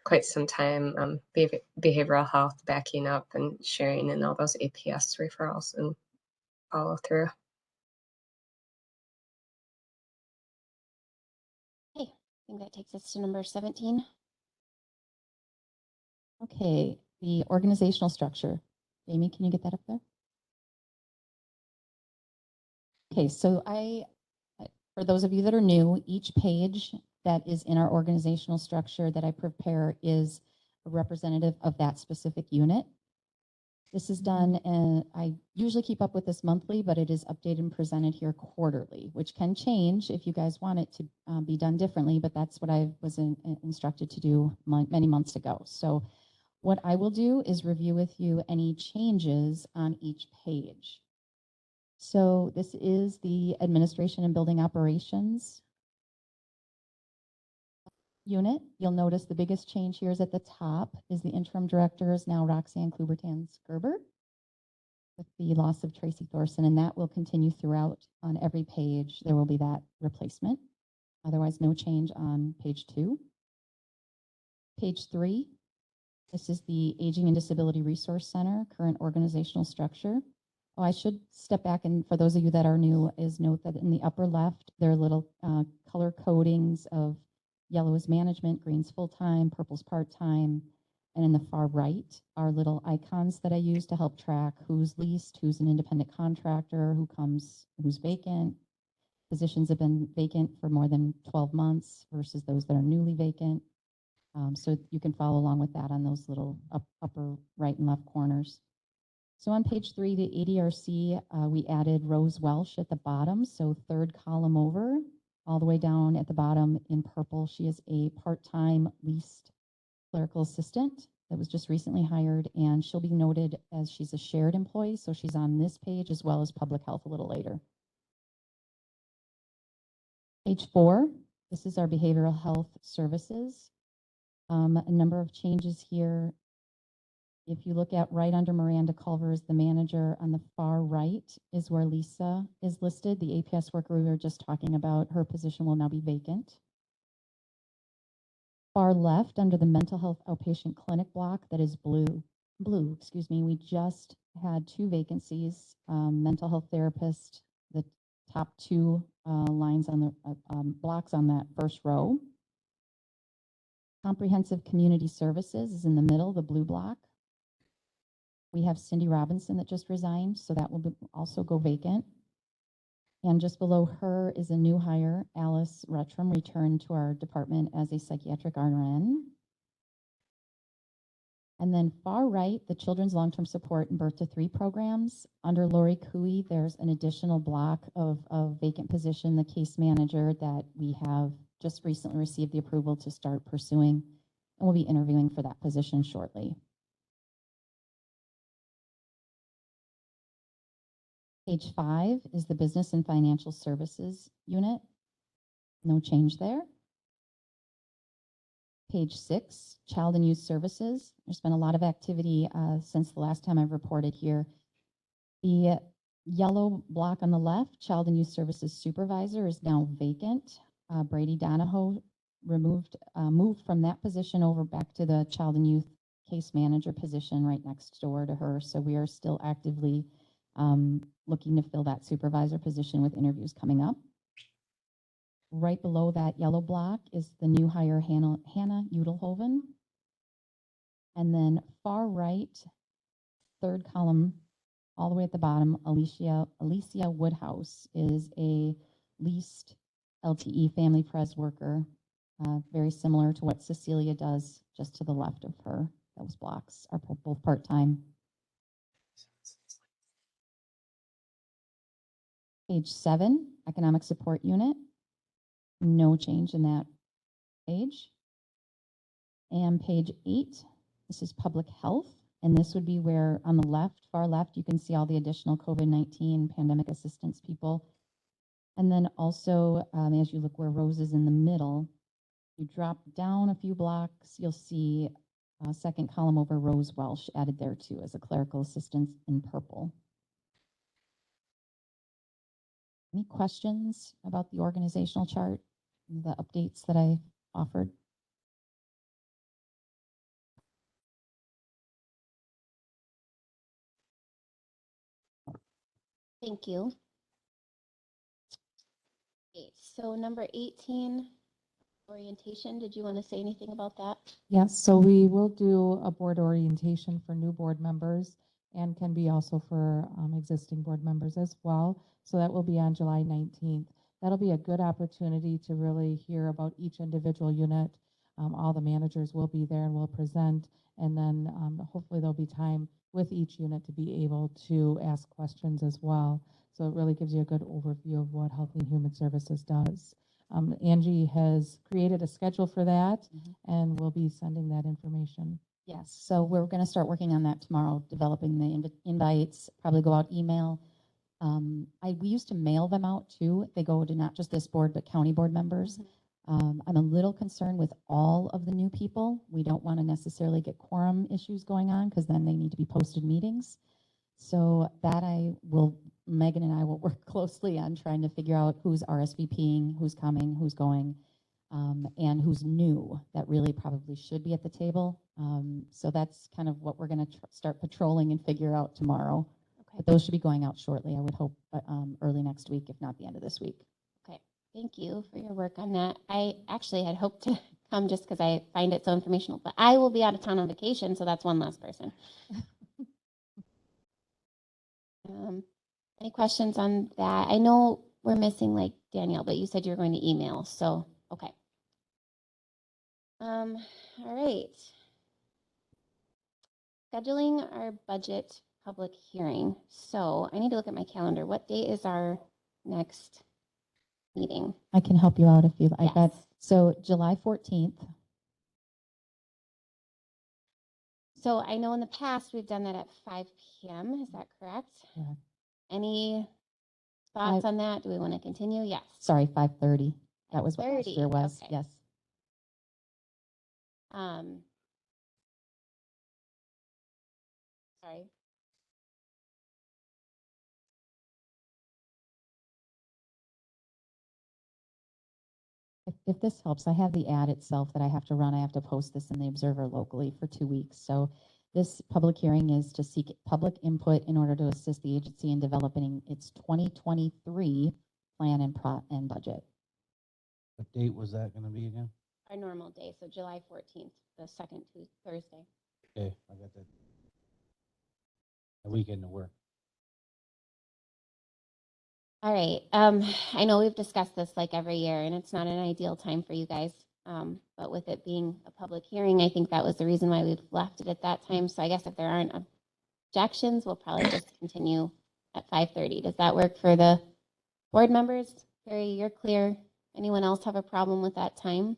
quite some time, behavioral health backing up and sharing and all those APS referrals and follow through. Okay, I think that takes us to number 17. Okay, the organizational structure. Jamie, can you get that up there? Okay, so for those of you that are new, each page that is in our organizational structure that I prepare is a representative of that specific unit. This is done, and I usually keep up with this monthly, but it is updated and presented here quarterly, which can change if you guys want it to be done differently, but that's what I was instructed to do many months ago. So what I will do is review with you any changes on each page. So this is the administration and building operations unit. You'll notice the biggest change here is at the top is the interim director is now Roxanne Klubertan-Skerber with the loss of Tracy Thorson, and that will continue throughout on every page. There will be that replacement. Otherwise, no change on page 2. Page 3, this is the Aging and Disability Resource Center, current organizational structure. Oh, I should step back, and for those of you that are new, is note that in the upper left, there are little color codings of yellow is management, green's full-time, purple's part-time, and in the far right are little icons that I use to help track who's leased, who's an independent contractor, who's vacant. Positions have been vacant for more than 12 months versus those that are newly vacant. So you can follow along with that on those little upper right and left corners. So on page 3, the ADRC, we added Rose Welsh at the bottom. So third column over, all the way down at the bottom in purple. She is a part-time leased clerical assistant that was just recently hired, and she'll be noted as she's a shared employee. So she's on this page as well as public health a little later. Page 4, this is our behavioral health services. A number of changes here. If you look at right under Miranda Culver as the manager, on the far right is where Lisa is listed. The APS worker we were just talking about, her position will now be vacant. Far left under the mental health outpatient clinic block, that is blue, we just had 2 vacancies, mental health therapist, the top 2 lines on the blocks on that first row. Comprehensive community services is in the middle, the blue block. We have Cindy Robinson that just resigned, so that will also go vacant. And just below her is a new hire, Alice Rettram, returned to our department as a psychiatric RN. And then far right, the Children's Long-Term Support and Birth to 3 programs. Under Lori Cooey, there's an additional block of vacant position, the case manager, that we have just recently received the approval to start pursuing, and we'll be interviewing for that position shortly. Page 5 is the Business and Financial Services unit. No change there. Page 6, Child and Youth Services. There's been a lot of activity since the last time I've reported here. The yellow block on the left, Child and Youth Services Supervisor, is now vacant. Brady Donahoe moved from that position over back to the Child and Youth Case Manager position right next door to her. So we are still actively looking to fill that supervisor position with interviews coming up. Right below that yellow block is the new hire, Hannah Udelhoven. And then far right, third column, all the way at the bottom, Alicia Woodhouse is a leased LTE family pres worker, very similar to what Cecilia does just to the left of her. Those blocks are both part-time. Page 7, Economic Support Unit. No change in that page. And page 8, this is Public Health. And this would be where on the left, far left, you can see all the additional COVID-19 pandemic assistance people. And then also, as you look where Rose is in the middle, you drop down a few blocks, you'll see a second column over Rose Welsh added there too as a clerical assistant in purple. Any questions about the organizational chart, the updates that I offered? Thank you. Okay, so number 18, orientation. Did you want to say anything about that? Yes, so we will do a board orientation for new board members and can be also for existing board members as well. So that will be on July 19th. That'll be a good opportunity to really hear about each individual unit. All the managers will be there and will present. And then hopefully there'll be time with each unit to be able to ask questions as well. So it really gives you a good overview of what Health and Human Services does. Angie has created a schedule for that, and we'll be sending that information. Yes, so we're going to start working on that tomorrow, developing the invites, probably go out email. We used to mail them out too. They go to not just this board, but county board members. I'm a little concerned with all of the new people. We don't want to necessarily get quorum issues going on because then they need to be posted meetings. So that Megan and I will work closely on trying to figure out who's RSVPing, who's coming, who's going, and who's new that really probably should be at the table. So that's kind of what we're going to start patrolling and figure out tomorrow. Okay. But those should be going out shortly, I would hope, early next week, if not the end of this week. Okay, thank you for your work on that. I actually had hoped to come just because I find it so informational, but I will be out of town on vacation, so that's one less person. Any questions on that? I know we're missing like Danielle, but you said you were going to email, so okay. All right. Scheduling our budget public hearing. So I need to look at my calendar. What date is our next meeting? I can help you out if you, I got, Yes. so July 14th. So I know in the past we've done that at 5 p.m. Is that correct? Correct. Any thoughts on that? Do we want to continue? Yes. Sorry, 5:30. That was what last 5:30, year was, okay. yes. Sorry. If this helps, I have the ad itself that I have to run. I have to post this in the Observer locally for 2 weeks. So this public hearing is to seek public input in order to assist the agency in developing its 2023 plan and budget. What date was that gonna be again? Our normal day, so July 14th, the second Thursday. Okay, I got that. A weekend to work. All right. I know we've discussed this like every year, and it's not an ideal time for you guys. But with it being a public hearing, I think that was the reason why we've left it at that time. So I guess if there aren't objections, we'll probably just continue at 5:30. Does that work for the board members? Carrie, you're clear. Anyone else have a problem with that time?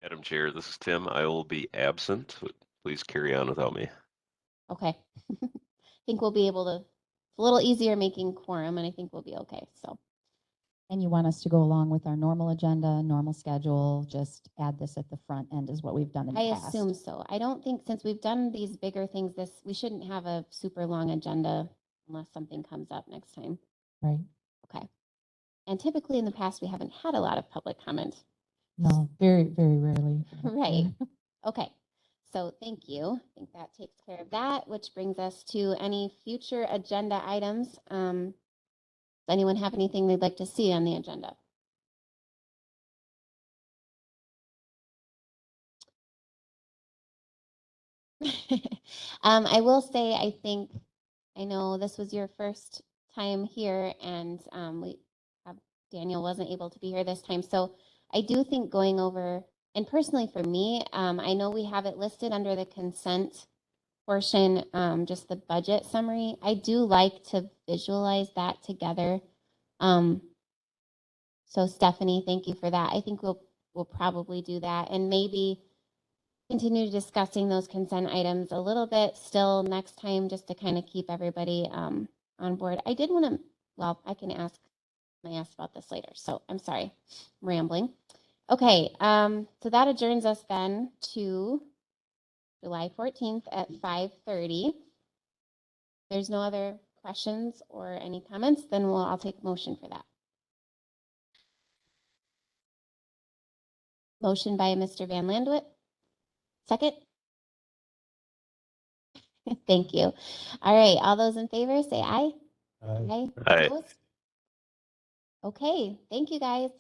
Madam Chair, this is Tim. I will be absent, but please carry on without me. Okay. I think we'll be able to, it's a little easier making quorum, and I think we'll be okay. So, And you want us to go along with our normal agenda, normal schedule, just add this at the front end is what we've done in the I past. assume so. I don't think, since we've done these bigger things, we shouldn't have a super long agenda unless something comes up next time. Right. Okay. And typically in the past, we haven't had a lot of public comment. No, very, very rarely. Right. Okay. So thank you. I think that takes care of that, which brings us to any future agenda items. Does anyone have anything they'd like to see on the agenda? I will say, I know this was your first time here, and Daniel wasn't able to be here this time. So I do think going over, and personally for me, I know we have it listed under the consent portion, just the budget summary. I do like to visualize that together. So Stephanie, thank you for that. I think we'll probably do that, and maybe continue discussing those consent items a little bit still next time, just to kind of keep everybody on board. I did want to, well, I can ask about this later, so I'm sorry, I'm rambling. Okay, so that adjourns us then to July 14th at 5:30. There's no other questions or any comments, then I'll take motion for that. Motion by Mr. Van Landwit. Second? Thank you. All right, all those in favor say aye. Aye. Aye. Aye. Opposed? Okay, thank you guys.